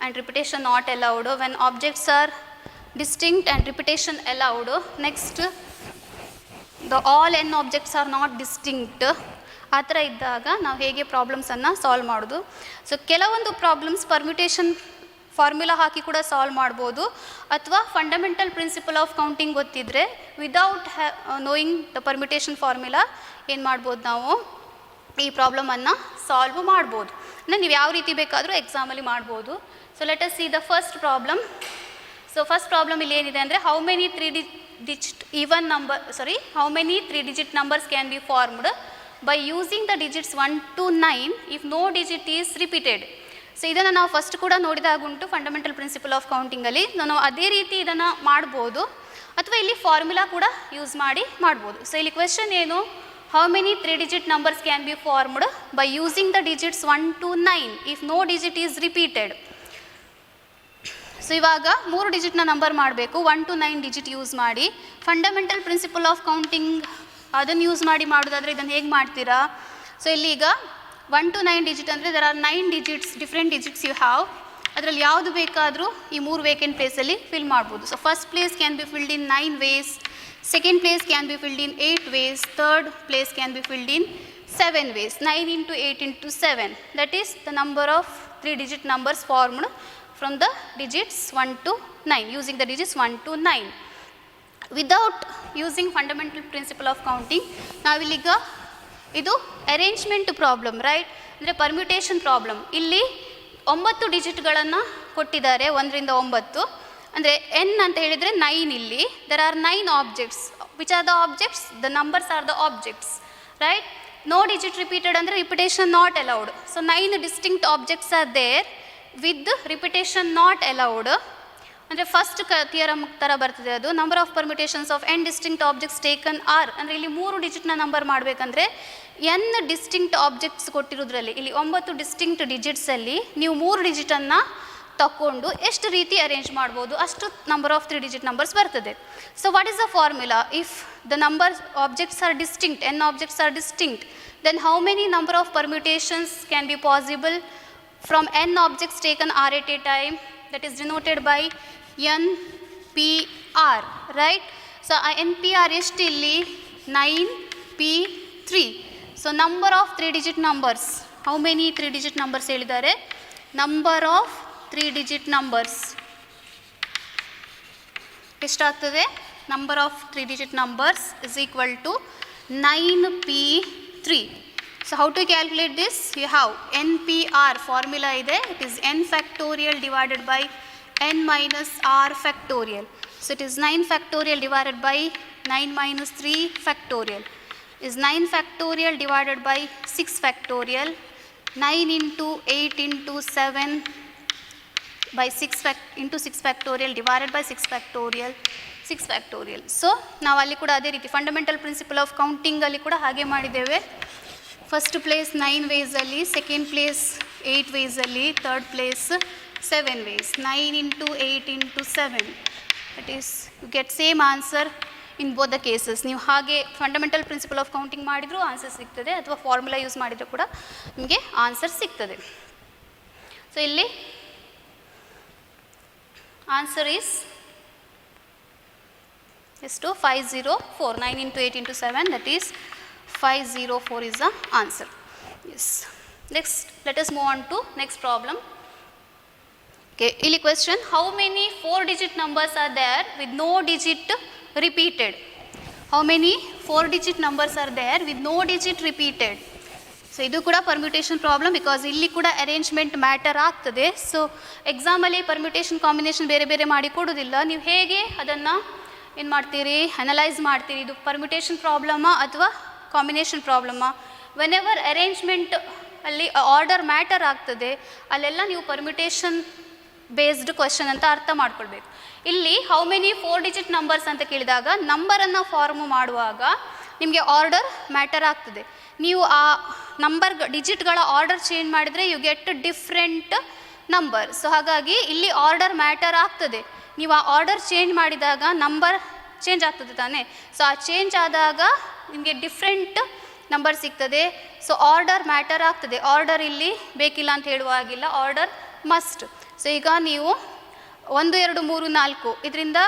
and repetition not allowed, when objects are distinct and repetition allowed, next the all n objects are not distinct. ಆ ಥರ ಇದ್ದಾಗ ನಾವು ಹೇಗೆ ಪ್ರಾಬ್ಲಮ್ಸನ್ನು solve ಮಾಡೋದು. So ಕೆಲವೊಂದು ಪ್ರಾಬ್ಲಮ್ಸ್ ಪರ್ಮ್ಯುಟೇಷನ್ ಫಾರ್ಮುಲಾ ಹಾಕಿ ಕೂಡ ಸಾಲ್ವ್ ಮಾಡ್ಬೋದು, ಅಥವಾ ಫಂಡಮೆಂಟಲ್ ಪ್ರಿನ್ಸಿಪಲ್ ಆಫ್ ಕೌಂಟಿಂಗ್ ಗೊತ್ತಿದ್ದರೆ without knowing the permutation formula ಏನು ಮಾಡ್ಬೋದು, ನಾವು ಈ ಪ್ರಾಬ್ಲಮನ್ನು ಸಾಲ್ವ್ ಮಾಡ್ಬೋದು. ಅಂದರೆ ನೀವು ಯಾವ ರೀತಿ ಬೇಕಾದರೂ ಎಕ್ಸಾಮಲ್ಲಿ ಮಾಡ್ಬೋದು. So let us see the first problem. So first problem ಇಲ್ಲಿ ಏನಿದೆ ಅಂದರೆ how many three digit numbers can be formed by using the digits 1 to 9 if no digit is repeated. So ಇದನ್ನು ನಾವು ಫಸ್ಟ್ ಕೂಡ ನೋಡಿದಾಗುಂಟು ಫಂಡಮೆಂಟಲ್ ಪ್ರಿನ್ಸಿಪಲ್ ಆಫ್ ಕೌಂಟಿಂಗಲ್ಲಿ. ನಾವು ಅದೇ ರೀತಿ ಇದನ್ನು ಮಾಡ್ಬೋದು, ಅಥವಾ ಇಲ್ಲಿ ಫಾರ್ಮುಲಾ ಕೂಡ ಯೂಸ್ ಮಾಡಿ ಮಾಡ್ಬೋದು. ಸೊ ಇಲ್ಲಿ ಕ್ವೆಶನ್ ಏನು, how many 3 digit numbers can be formed by using the digits 1 to 9 if no digit is repeated. So ಇವಾಗ 3 ಡಿಜಿಟ್ನ ನಂಬರ್ ಮಾಡಬೇಕು, 1 to 9 ಡಿಜಿಟ್ ಯೂಸ್ ಮಾಡಿ. ಫಂಡಮೆಂಟಲ್ ಪ್ರಿನ್ಸಿಪಲ್ ಆಫ್ ಕೌಂಟಿಂಗ್ ಅದನ್ನು ಯೂಸ್ ಮಾಡಿ ಮಾಡೋದಾದರೆ ಇದನ್ನು ಹೇಗೆ ಮಾಡ್ತೀರಾ? ಸೊ ಇಲ್ಲಿ ಈಗ 1 to 9 ಡಿಜಿಟ್ ಅಂದರೆ there are 9 digits, different digits you have. ಅದರಲ್ಲಿ ಯಾವುದು ಬೇಕಾದರೂ ಈ 3 ವೇಕೆಂಟ್ ಪ್ಲೇಸಲ್ಲಿ ಫಿಲ್ ಮಾಡ್ಬೋದು. So first place can be filled in 9 ways, second place can be filled in 8 ways, third place can be filled in 7 ways. 9 into 8 into 7, that is the number of 3 digit numbers formed from the digits 1 to 9, using the digits 1 to 9. Without using fundamental principle of counting, ನಾವಿಲ್ಲಿಗ ಇದು arrangement problem, right, ಅಂದರೆ permutation problem. ಇಲ್ಲಿ 9 ಡಿಜಿಟ್ಗಳನ್ನು ಕೊಟ್ಟಿದ್ದಾರೆ, 1 ರಿಂದ 9. ಅಂದರೆ n ಅಂತ ಹೇಳಿದರೆ 9. ಇಲ್ಲಿ there are 9 objects. Which are the objects? The numbers are the objects, right. No digit repeated ಅಂದರೆ repetition not allowed. So 9 distinct objects are there with repetition not allowed. ಅಂದರೆ first theorem ಥರ ಬರ್ತದೆ ಅದು. Number of permutations of n distinct objects taken r, ಅಂದರೆ ಇಲ್ಲಿ 3 ಡಿಜಿಟ್ನ number ಮಾಡಬೇಕಂದ್ರೆ n distinct objects ಕೊಟ್ಟಿರೋದ್ರಲ್ಲಿ ಇಲ್ಲಿ 9 ಡಿಸ್ಟಿಂಕ್ಟ್ ಡಿಜಿಟ್ಸಲ್ಲಿ ನೀವು 3 ಡಿಜಿಟನ್ನು ತಗೊಂಡು ಎಷ್ಟು ರೀತಿ ಅರೇಂಜ್ ಮಾಡ್ಬೋದು, ಅಷ್ಟು ನಂಬರ್ ಆಫ್ 3 digit ನಂಬರ್ಸ್ ಬರ್ತದೆ. So what is the formula? If the number objects are distinct, n objects are distinct, then how many number of permutations can be possible from n objects taken r at a time? That is denoted by NPR, right? So N P R ಎಷ್ಟು ಇಲ್ಲಿ 9p3. So number of 3 digit numbers, how many 3 digit numbers ಹೇಳಿದ್ದಾರೆ? Number of 3 digit numbers ಎಷ್ಟಾಗ್ತದೆ? Number of 3 digit numbers is equal to 9p3. So how to calculate this? You have NPR formula ಇದೆ, it is n factorial divided by n minus r factorial. So it is 9 factorial divided by 9 minus 3 factorial is 9 factorial divided by 6 factorial. 9 into 8 into 7 by 6 into 6 factorial divided by 6 factorial 6 factorial. So ನಾವು ಅಲ್ಲಿ ಕೂಡ ಅದೇ ರೀತಿ fundamental principle of counting ಅಲ್ಲಿ ಕೂಡ ಹಾಗೆ ಮಾಡಿದ್ದೇವೆ. First place 9 ವೇಸಲ್ಲಿ, ಸೆಕೆಂಡ್ ಪ್ಲೇಸ್ 8 ವೇಸಲ್ಲಿ, third place 7 ways. 9 into 8 into 7, that is you get same answer in both the cases. ನೀವು ಹಾಗೆ ಫಂಡಮೆಂಟಲ್ ಪ್ರಿನ್ಸಿಪಲ್ ಆಫ್ ಕೌಂಟಿಂಗ್ ಮಾಡಿದರೂ ಆನ್ಸರ್ ಸಿಗ್ತದೆ, ಅಥವಾ ಫಾರ್ಮುಲಾ ಯೂಸ್ ಮಾಡಿದರೂ ಕೂಡ ನಿಮಗೆ ಆನ್ಸರ್ ಸಿಗ್ತದೆ. ಸೊ ಇಲ್ಲಿ ಆನ್ಸರ್ ಈಸ್ ಎಷ್ಟು? 504. 9 into 8 into 7, that is 504 is the answer. Yes. Next, let us move on to next problem. Okay, ಇಲ್ಲಿ question, how many 4-digit numbers are there with no digit repeated? How many 4-digit numbers are there with no digit repeated? So ಇದು ಕೂಡ ಪರ್ಮ್ಯೂಟೇಷನ್ problem, because ಇಲ್ಲಿ ಕೂಡ arrangement matter ಆಗ್ತದೆ. So ಎಕ್ಸಾಮಲ್ಲಿ ಪರ್ಮ್ಯೂಟೇಷನ್ combination ಬೇರೆ ಬೇರೆ ಮಾಡಿ ಕೊಡೋದಿಲ್ಲ, ನೀವು ಹೇಗೆ ಅದನ್ನು ಏನು ಮಾಡ್ತೀರಿ, ಅನಲೈಸ್ ಮಾಡ್ತೀರಿ, ಇದು ಪರ್ಮ್ಯೂಟೇಷನ್ ಪ್ರಾಬ್ಲಮಾ ಅಥವಾ ಕಾಂಬಿನೇಷನ್ ಪ್ರಾಬ್ಲಮಾ. ವೆನ್ ಎವರ್ ಅರೇಂಜ್ಮೆಂಟ್ ಅಲ್ಲಿ ಆರ್ಡರ್ ಮ್ಯಾಟರ್ ಆಗ್ತದೆ, ಅಲ್ಲೆಲ್ಲ ನೀವು ಪರ್ಮ್ಯೂಟೇಷನ್ ಬೇಸ್ಡ್ ಕ್ವಶನ್ ಅಂತ ಅರ್ಥ ಮಾಡ್ಕೊಳ್ಬೇಕು. ಇಲ್ಲಿ ಹೌ ಮೆನಿ 4-digit ನಂಬರ್ಸ್ ಅಂತ ಕೇಳಿದಾಗ ನಂಬರನ್ನು ಫಾರ್ಮ್ ಮಾಡುವಾಗ ನಿಮಗೆ ಆರ್ಡರ್ ಮ್ಯಾಟರ್ ಆಗ್ತದೆ. ನೀವು ಆ ನಂಬರ್ ಡಿಜಿಟ್ಗಳ ಆರ್ಡರ್ ಚೇಂಜ್ ಮಾಡಿದರೆ you get different number. So ಹಾಗಾಗಿ ಇಲ್ಲಿ ಆರ್ಡರ್ ಮ್ಯಾಟರ್ ಆಗ್ತದೆ. ನೀವು ಆ ಆರ್ಡರ್ ಚೇಂಜ್ ಮಾಡಿದಾಗ ನಂಬರ್ ಚೇಂಜ್ ಆಗ್ತದೆ ತಾನೇ. ಸೊ ಆ ಚೇಂಜ್ ಆದಾಗ ನಿಮಗೆ ಡಿಫ್ರೆಂಟ್ ನಂಬರ್ ಸಿಗ್ತದೆ. ಸೊ ಆರ್ಡರ್ ಮ್ಯಾಟರ್ ಆಗ್ತದೆ. ಆರ್ಡರ್ ಇಲ್ಲಿ ಬೇಕಿಲ್ಲ ಅಂತ ಹೇಳುವಾಗಿಲ್ಲ, ಆರ್ಡರ್ ಮಸ್ಟ್. ಸೊ ಈಗ ನೀವು 1 2 3 4 ಇದರಿಂದ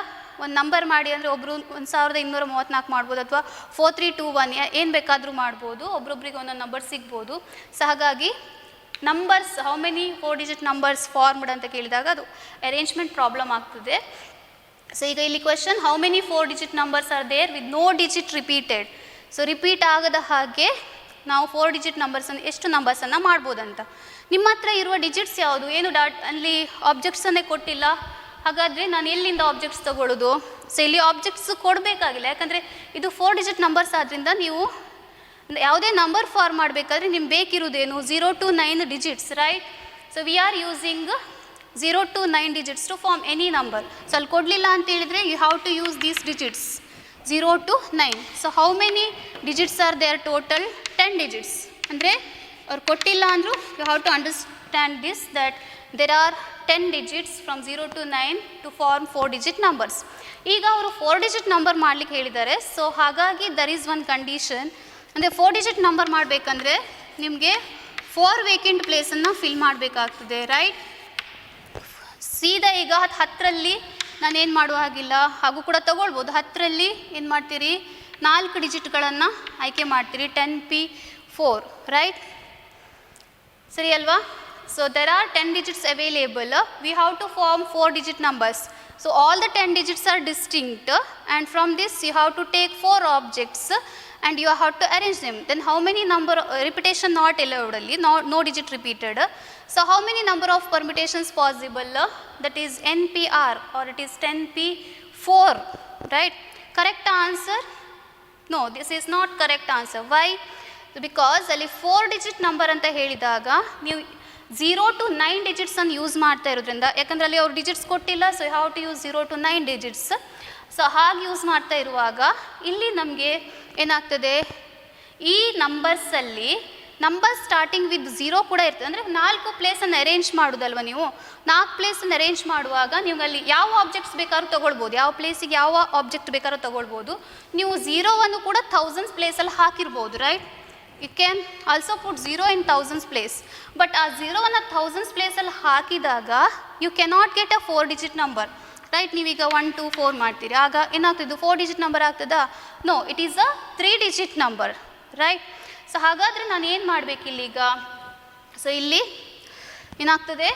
ಒಂದು ನಂಬರ್ ಮಾಡಿ ಅಂದರೆ ಒಬ್ಬರು 1234 ಮಾಡ್ಬೋದು, ಅಥವಾ 4 3 2 1 ಏನು ಬೇಕಾದರೂ ಮಾಡ್ಬೋದು, ಒಬ್ರೊಬ್ರಿಗೆ ಒಂದೊಂದು ನಂಬರ್ ಸಿಗ್ಬೋದು. ಸೊ ಹಾಗಾಗಿ numbers how many 4-digit numbers formed ಅಂತ ಕೇಳಿದಾಗ ಅದು ಅರೇಂಜ್ಮೆಂಟ್ ಪ್ರಾಬ್ಲಮ್ ಆಗ್ತದೆ. ಸೊ ಈಗ ಇಲ್ಲಿ question, how many 4-digit numbers are there with no digit repeated. So repeat ಆಗದ ಹಾಗೆ ನಾವು 4-digit ನಂಬರ್ಸನ್ನು ಎಷ್ಟು ನಂಬರ್ಸನ್ನು ಮಾಡ್ಬೋದಂತ. ನಿಮ್ಮ ಹತ್ರ ಇರುವ ಡಿಜಿಟ್ಸ್ ಯಾವುದು? ಏನು ಅಲ್ಲಿ ಆಬ್ಜೆಕ್ಟ್ಸನ್ನೇ ಕೊಟ್ಟಿಲ್ಲ, ಹಾಗಾದರೆ ನಾನು ಎಲ್ಲಿಂದ ಆಬ್ಜೆಕ್ಟ್ಸ್ ತೊಗೊಳ್ಳೋದು? ಸೊ ಇಲ್ಲಿ ಆಬ್ಜೆಕ್ಟ್ಸ್ ಕೊಡಬೇಕಾಗಿಲ್ಲ, ಯಾಕಂದರೆ ಇದು 4-digit ನಂಬರ್ಸ್ ಆದ್ದರಿಂದ ನೀವು ಯಾವುದೇ ನಂಬರ್ ಫಾರ್ಮ್ ಮಾಡಬೇಕಾದ್ರೆ ನಿಮ್ಗೆ ಬೇಕಿರುವುದೇನು? 0 to 9 digits, right? So we are using 0 to 9 digits to form any number. So ಅಲ್ಲಿ ಕೊಡಲಿಲ್ಲ ಅಂತ ಹೇಳಿದರೆ you have to use these digits 0 to 9. So how many digits are there? Total 10 digits. ಅಂದರೆ ಅವ್ರು ಕೊಟ್ಟಿಲ್ಲ ಅಂದರೂ you have to understand this that there are 10 digits from 0 to 9 to form 4-digit numbers. ಈಗ ಅವರು 4-digit ನಂಬರ್ ಮಾಡಲಿಕ್ಕೆ ಹೇಳಿದ್ದಾರೆ. So ಹಾಗಾಗಿ there is one condition. ಅಂದರೆ 4-digit ನಂಬರ್ ಮಾಡಬೇಕಂದ್ರೆ ನಿಮಗೆ 4 ವೇಕೆಂಟ್ ಪ್ಲೇಸನ್ನು ಫಿಲ್ ಮಾಡಬೇಕಾಗ್ತದೆ, ರೈಟ್? ಸೀದಾ ಈಗ 10ರಲ್ಲಿ ನಾನೇನು ಮಾಡುವ ಹಾಗಿಲ್ಲ, ಹಾಗೂ ಕೂಡ ತೊಗೊಳ್ಬೋದು. 10ರಲ್ಲಿ ಏನು ಮಾಡ್ತೀರಿ? 4 ಡಿಜಿಟ್ಗಳನ್ನು ಆಯ್ಕೆ ಮಾಡ್ತೀರಿ, 10p4, ರೈಟ್? ಸರಿ ಅಲ್ವಾ? So there are 10 digits available. We have to form 4-digit numbers. So all the 10 digits are distinct, and from this you have to take 4 objects and you have to arrange them. Then how many number repetition not allowed alli, no digit repeated. So how many number of permutations possible? That is NPR, or it is 10p4, right? Correct answer? No, this is not correct answer. Why? Because ಅಲ್ಲಿ 4-digit number ಅಂತ ಹೇಳಿದಾಗ ನೀವು 0 to 9 digits ಅನ್ನು use ಮಾಡ್ತಾ ಇರೋದ್ರಿಂದ, ಯಾಕಂದರೆ ಅಲ್ಲಿ ಅವ್ರು ಡಿಜಿಟ್ಸ್ ಕೊಟ್ಟಿಲ್ಲ, so have to use 0 to 9 digits. So ಹಾಗೆ ಯೂಸ್ ಮಾಡ್ತಾ ಇರುವಾಗ ಇಲ್ಲಿ ನಮಗೆ ಏನಾಗ್ತದೆ, ಈ ನಂಬರ್ಸಲ್ಲಿ ನಂಬರ್ ಸ್ಟಾರ್ಟಿಂಗ್ ವಿತ್ 0 ಕೂಡ ಇರ್ತದೆ. ಅಂದರೆ 4 ಪ್ಲೇಸನ್ನು ಅರೇಂಜ್ ಮಾಡೋದಲ್ವ ನೀವು. 4 ಪ್ಲೇಸನ್ನು ಅರೇಂಜ್ ಮಾಡುವಾಗ ನೀವು ಅಲ್ಲಿ ಯಾವ ಆಬ್ಜೆಕ್ಟ್ಸ್ ಬೇಕಾದ್ರೂ ತೊಗೊಳ್ಬೋದು, ಯಾವ ಪ್ಲೇಸಿಗೆ ಯಾವ ಆಬ್ಜೆಕ್ಟ್ ಬೇಕಾದ್ರೂ ತೊಗೊಳ್ಬೋದು. ನೀವು 0ವನ್ನು ಕೂಡ ಥೌಸಂಡ್ಸ್ ಪ್ಲೇಸಲ್ಲಿ ಹಾಕಿರ್ಬೋದು, right? You can also put 0 in thousands place. But ಆ 0ವನ್ನು ಥೌಸಂಡ್ಸ್ ಪ್ಲೇಸಲ್ಲಿ ಹಾಕಿದಾಗ you cannot get a 4-digit number, right. ನೀವೀಗ 1 2 4 ಮಾಡ್ತೀರಿ, ಆಗ ಏನಾಗ್ತಿದ್ದು 4 ಡಿಜಿಟ್ ನಂಬರ್ ಆಗ್ತದಾ? No, it is a 3 digit number, right. So ಹಾಗಾದರೆ ನಾನು ಏನು ಮಾಡಬೇಕಿಲ್ಲೀಗ? ಸೊ ಇಲ್ಲಿ ಏನಾಗ್ತದೆ,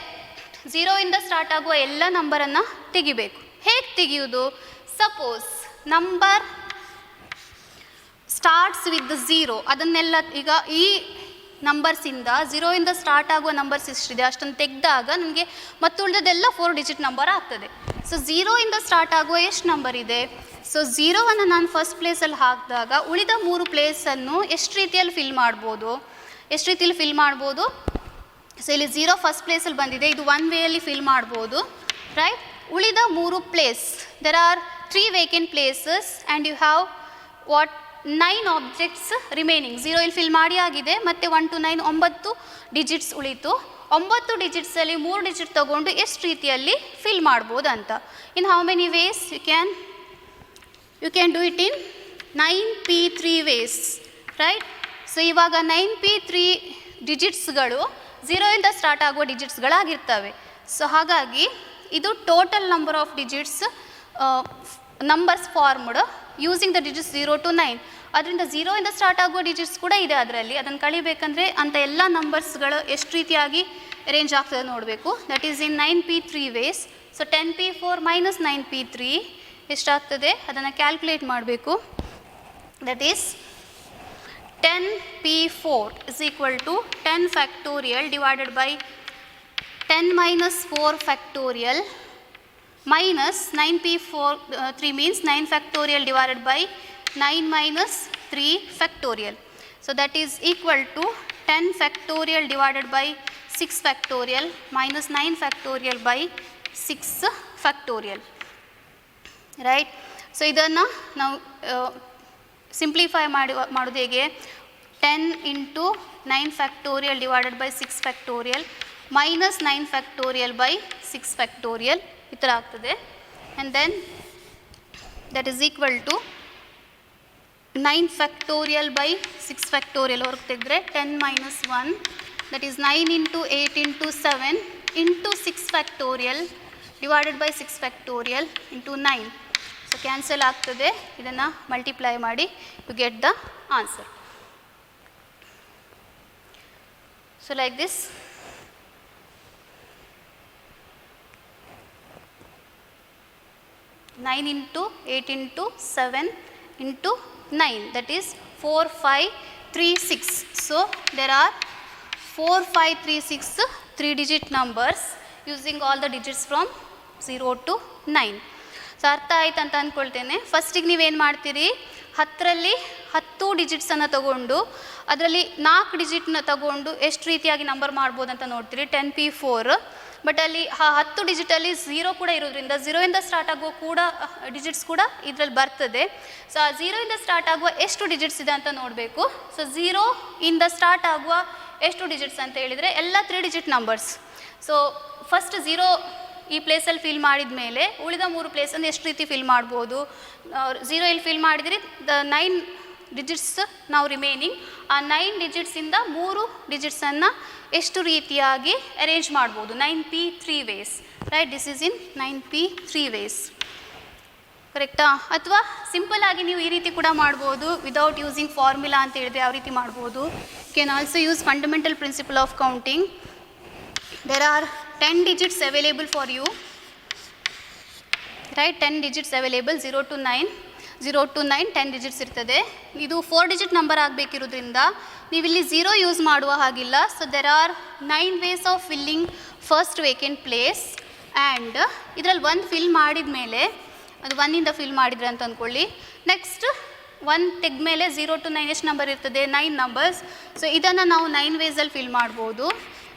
0 ಇಂದ ಸ್ಟಾರ್ಟ್ ಆಗುವ ಎಲ್ಲ ನಂಬರನ್ನು ತೆಗಿಬೇಕು. ಹೇಗೆ ತೆಗೆಯುವುದು? ಸಪೋಸ್ ನಂಬರ್ ಸ್ಟಾರ್ಟ್ಸ್ ವಿತ್ 0, ಅದನ್ನೆಲ್ಲ ಈಗ ಈ ನಂಬರ್ಸಿಂದ 0 ಇಂದ ಸ್ಟಾರ್ಟ್ ಆಗುವ ನಂಬರ್ಸ್ ಎಷ್ಟಿದೆ ಅಷ್ಟನ್ನು ತೆಗೆದಾಗ ನನಗೆ ಮತ್ತು ಉಳಿದದೆಲ್ಲ 4 ಡಿಜಿಟ್ ನಂಬರ್ ಆಗ್ತದೆ. ಸೊ 0 ಇಂದ ಸ್ಟಾರ್ಟ್ ಆಗುವ ಎಷ್ಟು ನಂಬರ್ ಇದೆ? ಸೊ 0ವನ್ನು ನಾನು ಫಸ್ಟ್ ಪ್ಲೇಸಲ್ಲಿ ಹಾಕಿದಾಗ ಉಳಿದ 3 ಪ್ಲೇಸನ್ನು ಎಷ್ಟು ರೀತಿಯಲ್ಲಿ ಫಿಲ್ ಮಾಡ್ಬೋದು? ಸೊ ಇಲ್ಲಿ 0 ಫಸ್ಟ್ ಪ್ಲೇಸಲ್ಲಿ ಬಂದಿದೆ, ಇದು 1 ವೇಯಲ್ಲಿ ಫಿಲ್ ಮಾಡ್ಬೋದು, ರೈಟ್. ಉಳಿದ 3 place, there are 3 vacant places and you have what 9 objects remaining. 0 ಇಲ್ಲಿ ಫಿಲ್ ಮಾಡಿ ಆಗಿದೆ, ಮತ್ತು 1 to 9 9 ಡಿಜಿಟ್ಸ್ ಉಳಿತು. 9 ಡಿಜಿಟ್ಸಲ್ಲಿ 3 ಡಿಜಿಟ್ ತೊಗೊಂಡು ಎಷ್ಟು ರೀತಿಯಲ್ಲಿ ಫಿಲ್ ಮಾಡ್ಬೋದು ಅಂತ. In how many ways you can do it in 9p3 ways, right. So ಇವಾಗ 9p3 ಡಿಜಿಟ್ಸ್ಗಳು 0 ಇಂದ ಸ್ಟಾರ್ಟ್ ಆಗುವ ಡಿಜಿಟ್ಸ್ಗಳಾಗಿರ್ತವೆ. ಸೊ ಹಾಗಾಗಿ ಇದು total number of digits numbers formed using the digits 0 to 9. ಅದರಿಂದ 0 ಇಂದ ಸ್ಟಾರ್ಟ್ ಆಗುವ ಡಿಜಿಟ್ಸ್ ಕೂಡ ಇದೆ ಅದರಲ್ಲಿ. ಅದನ್ನು ಕಳಿಬೇಕಂದ್ರೆ ಅಂಥ ಎಲ್ಲ ನಂಬರ್ಸ್ಗಳು ಎಷ್ಟು ರೀತಿಯಾಗಿ ಅರೇಂಜ್ ಆಗ್ತದೆ ನೋಡಬೇಕು. That is in 9p3 ways. So 10p4 minus 9p3 ಎಷ್ಟಾಗ್ತದೆ ಅದನ್ನು ಕ್ಯಾಲ್ಕುಲೇಟ್ ಮಾಡಬೇಕು. That is 10p4 is equal to 10 factorial divided by 10 minus 4 factorial minus 9p3 means 9 factorial divided by 9 minus 3 factorial. So that is equal to 10 factorial divided by 6 factorial minus 9 factorial by 6 factorial, right. So idanna now simplify ಮಾಡೋದು ಹೇಗೆ? 10 into 9 factorial divided by 6 factorial minus 9 factorial by 6 factorial ಈ ಥರ ಆಗ್ತದೆ. And then that is equal to 9 factorial by 6 factorial ಹೊರಗೆ ತೆಗೆದ್ರೆ 10 minus 1 that is 9 into 8 into 7 into 6 factorial divided by 6 factorial into 9. So cancel ಆಗ್ತದೆ, ಇದನ್ನು multiply ಮಾಡಿ you get the answer. So like this. Nine into 8 into 7 into 9, that is 4 5 3 6. So there are 4 5 3 6 3 digit numbers using all the digits from 0 to 9. So ಅರ್ಥ ಆಯ್ತು ಅಂತ ಅಂದ್ಕೊಳ್ತೇನೆ. ಫಸ್ಟಿಗೆ ನೀವೇನು ಮಾಡ್ತೀರಿ, 10ರಲ್ಲಿ 10 ಡಿಜಿಟ್ಸನ್ನು ತಗೊಂಡು ಅದರಲ್ಲಿ 4 ಡಿಜಿಟ್ನ ತಗೊಂಡು ಎಷ್ಟು ರೀತಿಯಾಗಿ ನಂಬರ್ ಮಾಡ್ಬೋದು ಅಂತ ನೋಡ್ತೀರಿ. 10p4, ಬಟ್ ಅಲ್ಲಿ 10 ಡಿಜಿಟಲ್ಲಿ 0 ಕೂಡ ಇರೋದ್ರಿಂದ 0 ಇಂದ ಸ್ಟಾರ್ಟ್ ಆಗುವ ಕೂಡ ಡಿಜಿಟ್ಸ್ ಕೂಡ ಇದರಲ್ಲಿ ಬರ್ತದೆ. ಸೊ ಆ 0 ಇಂದ ಸ್ಟಾರ್ಟ್ ಆಗುವ ಎಷ್ಟು ಡಿಜಿಟ್ಸ್ ಇದೆ ಅಂತ ನೋಡಬೇಕು. ಸೊ 0 ಇಂದ ಸ್ಟಾರ್ಟ್ ಆಗುವ ಎಷ್ಟು ಡಿಜಿಟ್ಸ್ ಅಂತ ಹೇಳಿದರೆ ಎಲ್ಲ 3 ಡಿಜಿಟ್ ನಂಬರ್ಸ್. ಸೊ ಫಸ್ಟ್ 0 ಈ ಪ್ಲೇಸಲ್ಲಿ ಫಿಲ್ ಮಾಡಿದ ಮೇಲೆ ಉಳಿದ 3 ಪ್ಲೇಸನ್ನು ಎಷ್ಟು ರೀತಿ ಫಿಲ್ ಮಾಡ್ಬೋದು? 0 ಇಲ್ಲಿ ಫಿಲ್ ಮಾಡಿದ್ರಿ, ದ 9 ಡಿಜಿಟ್ಸ್ ನಾವು ರಿಮೈನಿಂಗ್, ಆ 9 ಡಿಜಿಟ್ಸಿಂದ 3 ಡಿಜಿಟ್ಸನ್ನು ಎಷ್ಟು ರೀತಿಯಾಗಿ ಅರೇಂಜ್ ಮಾಡ್ಬೋದು? 9p3 ways, right. This is in 9p3 ways, ಕರೆಕ್ಟಾ? ಅಥವಾ ಸಿಂಪಲ್ ಆಗಿ ನೀವು ಈ ರೀತಿ ಕೂಡ ಮಾಡ್ಬೋದು, ವಿದೌಟ್ ಯೂಸಿಂಗ್ ಫಾರ್ಮುಲಾ ಅಂತ ಹೇಳಿದ್ರೆ ಯಾವ ರೀತಿ ಮಾಡ್ಬೋದು? Can also use fundamental principle of counting. there are 10 digits available for you, right. 10 digits available, 0 to 9 10 digits ಇರ್ತದೆ. ಇದು 4 ಡಿಜಿಟ್ ನಂಬರ್ ಆಗಬೇಕಿರೋದ್ರಿಂದ ನೀವು ಇಲ್ಲಿ 0 ಯೂಸ್ ಮಾಡುವ ಹಾಗಿಲ್ಲ. So there are 9 ways of filling first vacant place, and ಇದರಲ್ಲಿ 1 fill ಮಾಡಿದ ಮೇಲೆ ಅದು 1ಇಂದ ಫಿಲ್ ಮಾಡಿದ್ರೆ ಅಂತ ಅಂದ್ಕೊಳ್ಳಿ. ನೆಕ್ಸ್ಟ್ 1 ತೆಗೆದ ಮೇಲೆ 0 to 9 ಎಷ್ಟು ನಂಬರ್ ಇರ್ತದೆ? 9 ನಂಬರ್ಸ್. ಸೊ ಇದನ್ನು ನಾವು 9 ವೇಸಲ್ಲಿ ಫಿಲ್ ಮಾಡ್ಬೋದು,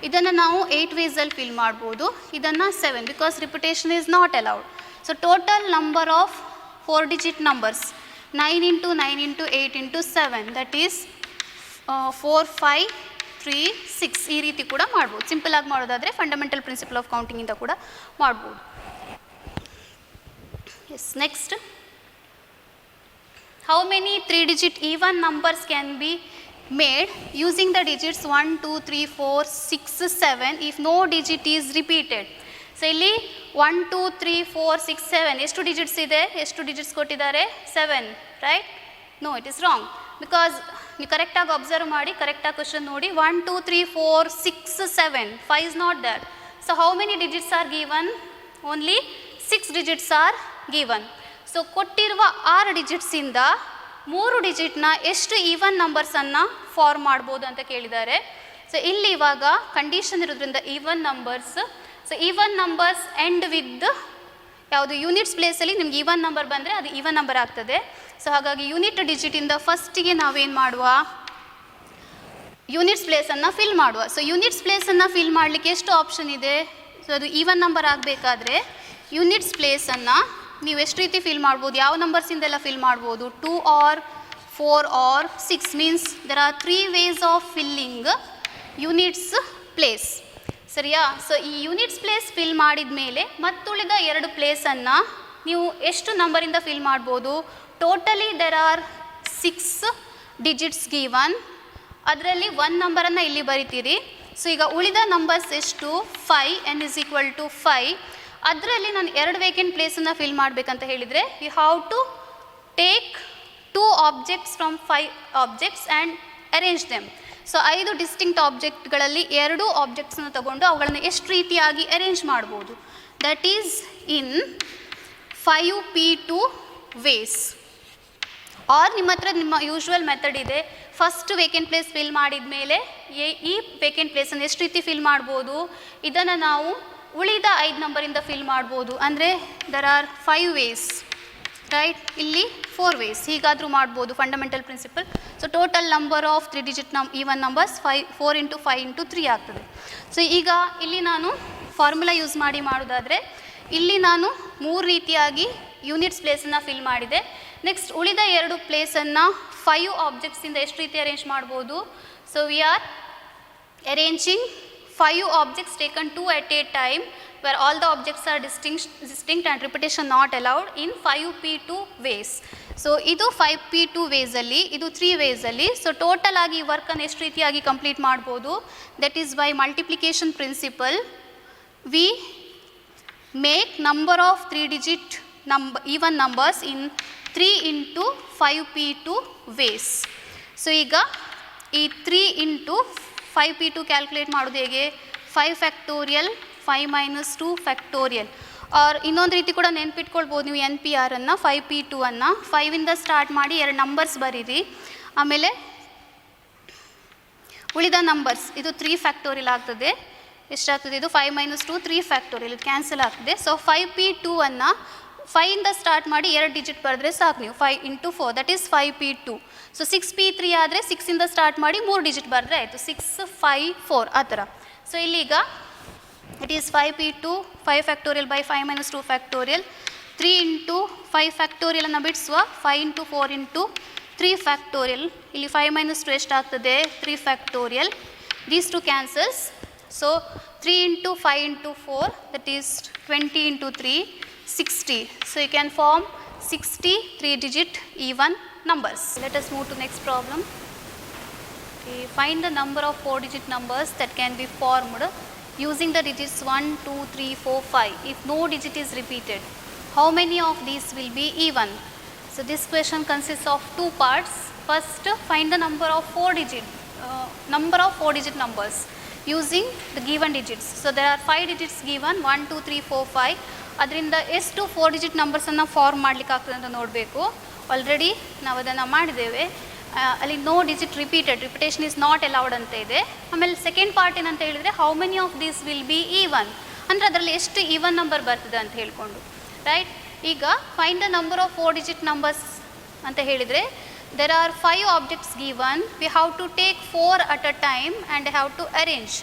ಇದನ್ನು ನಾವು 8 ವೇಸಲ್ಲಿ ಫಿಲ್ ಮಾಡ್ಬೋದು, ಇದನ್ನು 7, because repetition is not allowed. So total number of 4 digit numbers 9 into 9 into 8 into 7, that is 4 5 3 6. ಈ ರೀತಿ ಕೂಡ ಮಾಡ್ಬೋದು. ಸಿಂಪಲ್ ಆಗಿ ಮಾಡೋದಾದರೆ ಫಂಡಮೆಂಟಲ್ ಪ್ರಿನ್ಸಿಪಲ್ ಆಫ್ ಕೌಂಟಿಂಗಿಂದ ಕೂಡ ಮಾಡ್ಬೋದು. Yes, next, how many 3 digit even numbers can be made using the digits 1 2 3 4 6 7 if no digit is repeated? So ಇಲ್ಲಿ 1 2 3 4 6 7 ಎಷ್ಟು ಡಿಜಿಟ್ಸ್ ಇದೆ, ಎಷ್ಟು ಡಿಜಿಟ್ಸ್ ಕೊಟ್ಟಿದ್ದಾರೆ, 7, right? No, it is wrong. Because ನೀವು ಕರೆಕ್ಟಾಗಿ ಅಬ್ಸರ್ವ್ ಮಾಡಿ, ಕರೆಕ್ಟಾಗಿ ಕ್ವಶನ್ ನೋಡಿ. 1 2 3 4 6 7, 5 is not there. So how many digits are given? Only 6 digits are given. So ಕೊಟ್ಟಿರುವ 6 ಡಿಜಿಟ್ಸಿಂದ 3 ಡಿಜಿಟ್ನ ಎಷ್ಟು ಈವನ್ ನಂಬರ್ಸನ್ನು ಫಾರ್ಮ್ ಮಾಡ್ಬೋದು ಅಂತ ಕೇಳಿದ್ದಾರೆ. ಸೊ ಇಲ್ಲಿ ಇವಾಗ ಕಂಡೀಷನ್ ಇರೋದ್ರಿಂದ even numbers. So even numbers end with ಯಾವುದು ಯೂನಿಟ್ಸ್ ಪ್ಲೇಸಲ್ಲಿ ನಿಮ್ಗೆ ಈವನ್ ನಂಬರ್ ಬಂದರೆ ಅದು ಈವನ್ ನಂಬರ್ ಆಗ್ತದೆ. ಸೊ ಹಾಗಾಗಿ ಯೂನಿಟ್ ಡಿಜಿಟಿಂದ ಫಸ್ಟಿಗೆ ನಾವೇನು ಮಾಡುವ, ಯೂನಿಟ್ಸ್ ಪ್ಲೇಸನ್ನು ಫಿಲ್ ಮಾಡುವ. ಸೊ ಯೂನಿಟ್ಸ್ ಪ್ಲೇಸನ್ನು ಫಿಲ್ ಮಾಡಲಿಕ್ಕೆ ಎಷ್ಟು ಆಪ್ಷನ್ ಇದೆ? ಸೊ ಅದು ಈವನ್ ನಂಬರ್ ಆಗಬೇಕಾದ್ರೆ ಯೂನಿಟ್ಸ್ ಪ್ಲೇಸನ್ನು ನೀವು ಎಷ್ಟು ರೀತಿ ಫಿಲ್ ಮಾಡ್ಬೋದು, ಯಾವ ನಂಬರ್ಸಿಂದೆಲ್ಲ ಫಿಲ್ ಮಾಡ್ಬೋದು? 2 or 4 or 6 means there are 3 ways of filling units place. ಸರಿಯಾ? ಸೊ ಈ ಯೂನಿಟ್ಸ್ ಪ್ಲೇಸ್ ಫಿಲ್ ಮಾಡಿದ ಮೇಲೆ ಮತ್ತುಳಿದ 2 ಪ್ಲೇಸನ್ನು ನೀವು ಎಷ್ಟು ನಂಬರಿಂದ ಫಿಲ್ ಮಾಡ್ಬೋದು? Totally there are 6 digits given. ಅದರಲ್ಲಿ 1 ನಂಬರನ್ನು ಇಲ್ಲಿ ಬರಿತೀರಿ. ಸೊ ಈಗ ಉಳಿದ ನಂಬರ್ಸ್ ಎಷ್ಟು? 5, n is equal to 5. ಅದರಲ್ಲಿ ನಾನು 2 ವೇಕೆಂಟ್ ಪ್ಲೇಸನ್ನು ಫಿಲ್ ಮಾಡಬೇಕಂತ ಹೇಳಿದರೆ you have to take 2 objects from 5 objects and arrange them. So 5 distinct ಆಬ್ಜೆಕ್ಟ್ಗಳಲ್ಲಿ 2 ಆಬ್ಜೆಕ್ಟ್ಸನ್ನು ತಗೊಂಡು ಅವುಗಳನ್ನು ಎಷ್ಟು ರೀತಿಯಾಗಿ ಅರೇಂಜ್ ಮಾಡ್ಬೋದು? That is in 5p2 ways. Or ನಿಮ್ಮ ಹತ್ರ ನಿಮ್ಮ ಯೂಶ್ವಲ್ ಮೆಥಡ್ ಇದೆ. ಫಸ್ಟ್ ವೇಕೆಂಟ್ ಪ್ಲೇಸ್ ಫಿಲ್ ಮಾಡಿದ ಮೇಲೆ ಈ ವೇಕೆಂಟ್ ಪ್ಲೇಸನ್ನು ಎಷ್ಟು ರೀತಿ ಫಿಲ್ ಮಾಡ್ಬೋದು? ಇದನ್ನು ನಾವು ಉಳಿದ 5 ನಂಬರಿಂದ ಫಿಲ್ ಮಾಡ್ಬೋದು. ಅಂದರೆ ದರ್ ಆರ್ 5 ways, ರೈಟ್? ಇಲ್ಲಿ 4 ways. ಹೀಗಾದರೂ ಮಾಡ್ಬೋದು, fundamental principle. So total number of 3 digit even numbers 4 × 5 × 3 ಆಗ್ತದೆ. ಸೊ ಈಗ ಇಲ್ಲಿ ನಾನು ಫಾರ್ಮುಲಾ ಯೂಸ್ ಮಾಡಿ ಮಾಡೋದಾದರೆ ಇಲ್ಲಿ ನಾನು 3 ರೀತಿಯಾಗಿ ಯೂನಿಟ್ಸ್ ಪ್ಲೇಸನ್ನು ಫಿಲ್ ಮಾಡಿದೆ. ನೆಕ್ಸ್ಟ್ ಉಳಿದ 2 ಪ್ಲೇಸನ್ನು 5 ಆಬ್ಜೆಕ್ಟ್ಸಿಂದ ಎಷ್ಟು ರೀತಿ ಅರೇಂಜ್ ಮಾಡ್ಬೋದು? So we R arranging 5 objects taken 2 at a time where all the objects are distinct and repetition not allowed in 5p2 ways. So ಇದು 5p2 ವೇಸಲ್ಲಿ, ಇದು 3 ವೇಸಲ್ಲಿ. ಸೊ ಟೋಟಲ್ ಆಗಿ ವರ್ಕನ್ನು ಎಷ್ಟು ರೀತಿಯಾಗಿ ಕಂಪ್ಲೀಟ್ ಮಾಡ್ಬೋದು? That is by multiplication principle we make number of 3 digit even numbers in 3 × 5p2 ways. So ಈಗ ಈ 3 × 5p2 calculate ಮಾಡೋದು ಹೇಗೆ? 5 ಫ್ಯಾಕ್ಟೋರಿಯಲ್ 5 - 2 ಫ್ಯಾಕ್ಟೋರಿಯಲ್. ಆರ್ ಇನ್ನೊಂದು ರೀತಿ ಕೂಡ ನೆನ್ಪಿಟ್ಕೊಳ್ಬೋದು ನೀವು NPRನ್ನು. 5p2ಅನ್ನು 5ಇಂದ ಸ್ಟಾರ್ಟ್ ಮಾಡಿ 2 ನಂಬರ್ಸ್ ಬರೀರಿ. ಆಮೇಲೆ ಉಳಿದ ನಂಬರ್ಸ್ ಇದು 3 ಫ್ಯಾಕ್ಟೋರಿಯಲ್ ಆಗ್ತದೆ. ಎಷ್ಟಾಗ್ತದೆ ಇದು? 5 - 2 3 ಫ್ಯಾಕ್ಟೋರಿಯಲ್, ಇದು ಕ್ಯಾನ್ಸಲ್ ಆಗ್ತದೆ. ಸೊ 5p2ಅನ್ನು 5ಇಂದ ಸ್ಟಾರ್ಟ್ ಮಾಡಿ 2 ಡಿಜಿಟ್ ಬರೆದ್ರೆ ಸಾಕು ನೀವು. 5 × 4 that is 5p2. So 6p3 ಆದರೆ 6ಇಂದ ಸ್ಟಾರ್ಟ್ ಮಾಡಿ 3 ಡಿಜಿಟ್ ಬರೆದ್ರೆ ಆಯಿತು. 6 5 4 ಆ ಥರ. ಸೊ ಇಲ್ಲೀಗ it is 5p2 5 factorial by 5 - 2 factorial. 3 × 5 ಫ್ಯಾಕ್ಟೋರಿಯಲನ್ನು ಬಿಡಿಸುವ 5 × 4 × 3 ಫ್ಯಾಕ್ಟೋರಿಯಲ್. ಇಲ್ಲಿ 5 - 2 ಎಷ್ಟಾಗ್ತದೆ? 3 factorial. These 2 cancels. So 3 × 5 × 4 that is 20 × 3 60. So you can form 60 3-digit even numbers. Let us move to next problem. Okay, find the number of 4-digit numbers that can be formed using the digits 1 2 3 4 5 if no digit is repeated. How many of these will be even? So this question consists of 2 parts. First, find the number of 4-digit numbers using the given digits. So there are 5 digits given 1 2 3 4 5. ಅದರಿಂದ ಎಷ್ಟು 4 digit ನಂಬರ್ಸನ್ನು form ಮಾಡಲಿಕ್ಕೆ ಆಗ್ತದೆ ಅಂತ ನೋಡಬೇಕು. Already ನಾವು ಅದನ್ನು ಮಾಡಿದ್ದೇವೆ. ಅಲ್ಲಿ no digit repetition is not allowed ಅಂತ ಇದೆ. ಆಮೇಲೆ ಸೆಕೆಂಡ್ ಪಾರ್ಟ್ ಏನಂತ ಹೇಳಿದರೆ how many of these will be even, ಅಂದರೆ ಅದರಲ್ಲಿ ಎಷ್ಟು ಈವನ್ ನಂಬರ್ ಬರ್ತದೆ ಅಂತ ಹೇಳ್ಕೊಂಡು, ರೈಟ್? ಈಗ find the number of 4 digit numbers ಅಂತ ಹೇಳಿದರೆ there are 5 objects given. We have to take 4 at a time and have to arrange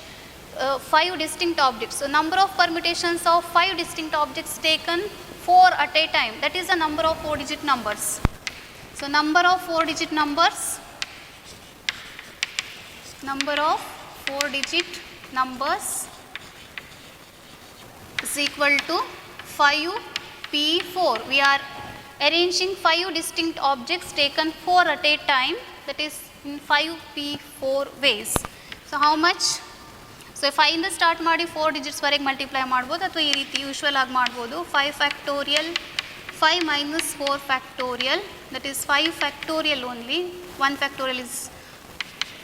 5 distinct objects. So number of permutations of 5 distinct objects taken 4 at a time, that is the number of 4 digit numbers. So number of 4 digit numbers is equal to 5p4. We are arranging 5 distinct objects taken 4 at a time, that is in 5p4 ways. So how much? So 5ಇಂದ start ಮಾಡಿ 4 ಡಿಜಿಟ್ಸ್ವರೆಗೆ multiply ಮಾಡ್ಬೋದು, ಅಥವಾ ಈ ರೀತಿ usual ಆಗಿ ಮಾಡ್ಬೋದು. 5 factorial 5 minus 4 factorial, that is 5 factorial only. 1 factorial is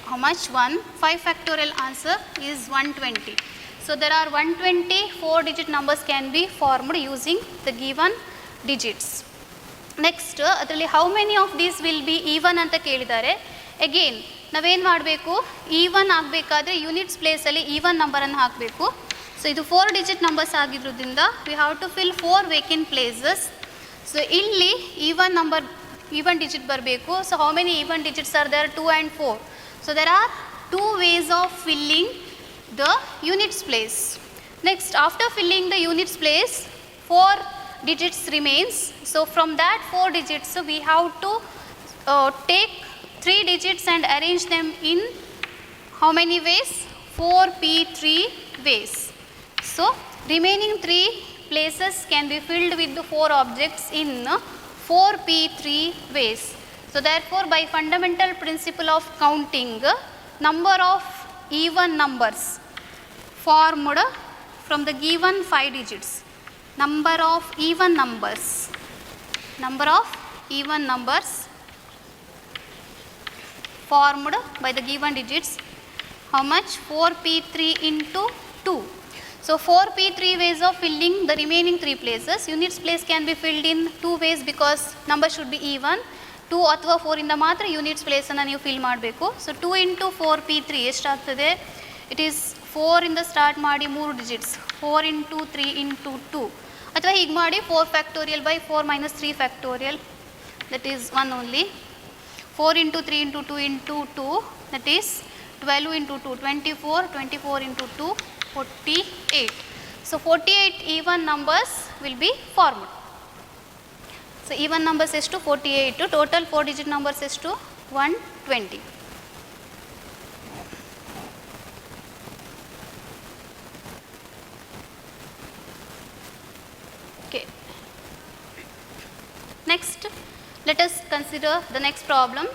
how much? 1. 5 factorial answer is 120. So there are 120 4-digit numbers can be formed using the given digits. Next, ಅದರಲ್ಲಿ how many of these will be even ಅಂತ ಕೇಳಿದ್ದಾರೆ. Again ನಾವೇನು ಮಾಡಬೇಕು, even ಆಗಬೇಕಾದ್ರೆ units ಪ್ಲೇಸಲ್ಲಿ even ನಂಬರನ್ನು ಹಾಕಬೇಕು. So ಇದು 4-digit numbers ಆಗಿರೋದ್ರಿಂದ we have to fill 4 vacant places. So ಇಲ್ಲಿ ಈವನ್ ಡಿಜಿಟ್ ಬರಬೇಕು. So how many even digits are there? 2 and 4. So there are 2 ways of filling the units place. Next, after filling the units place, 4 digits remains. So from that 4 digits we have to take 3 digits and arrange them in how many ways? 4p3 ways. So remaining 3 places can be filled with the 4 objects in 4p3 ways. So therefore, by fundamental principle of counting, number of even numbers formed from the given 5 digits, number of even numbers formed by the given digits, how much? 4p3 into 2. So 4p3 ways of filling the remaining 3 places. Units place can be filled in 2 ways because number should be even. 2 ಅಥವಾ 4 ಇಂದ ಮಾತ್ರ units ಪ್ಲೇಸನ್ನು ನೀವು fill ಮಾಡಬೇಕು. So 2 into 4p3 ಎಷ್ಟಾಗ್ತದೆ? It is 4 ಇಂದ start ಮಾಡಿ 3 digits, 4 into 3 into 2, ಅಥವಾ ಹೀಗೆ ಮಾಡಿ 4 factorial by 4 minus 3 factorial, that is 1 only. 4 into 3 into 2 into 2, that is 12 into 2, 24, 24 into 2, 48. So 48 even numbers will be formed. So even numbers is to 48. Total 4-digit numbers is to 120. Okay. Next, let us consider the next problem.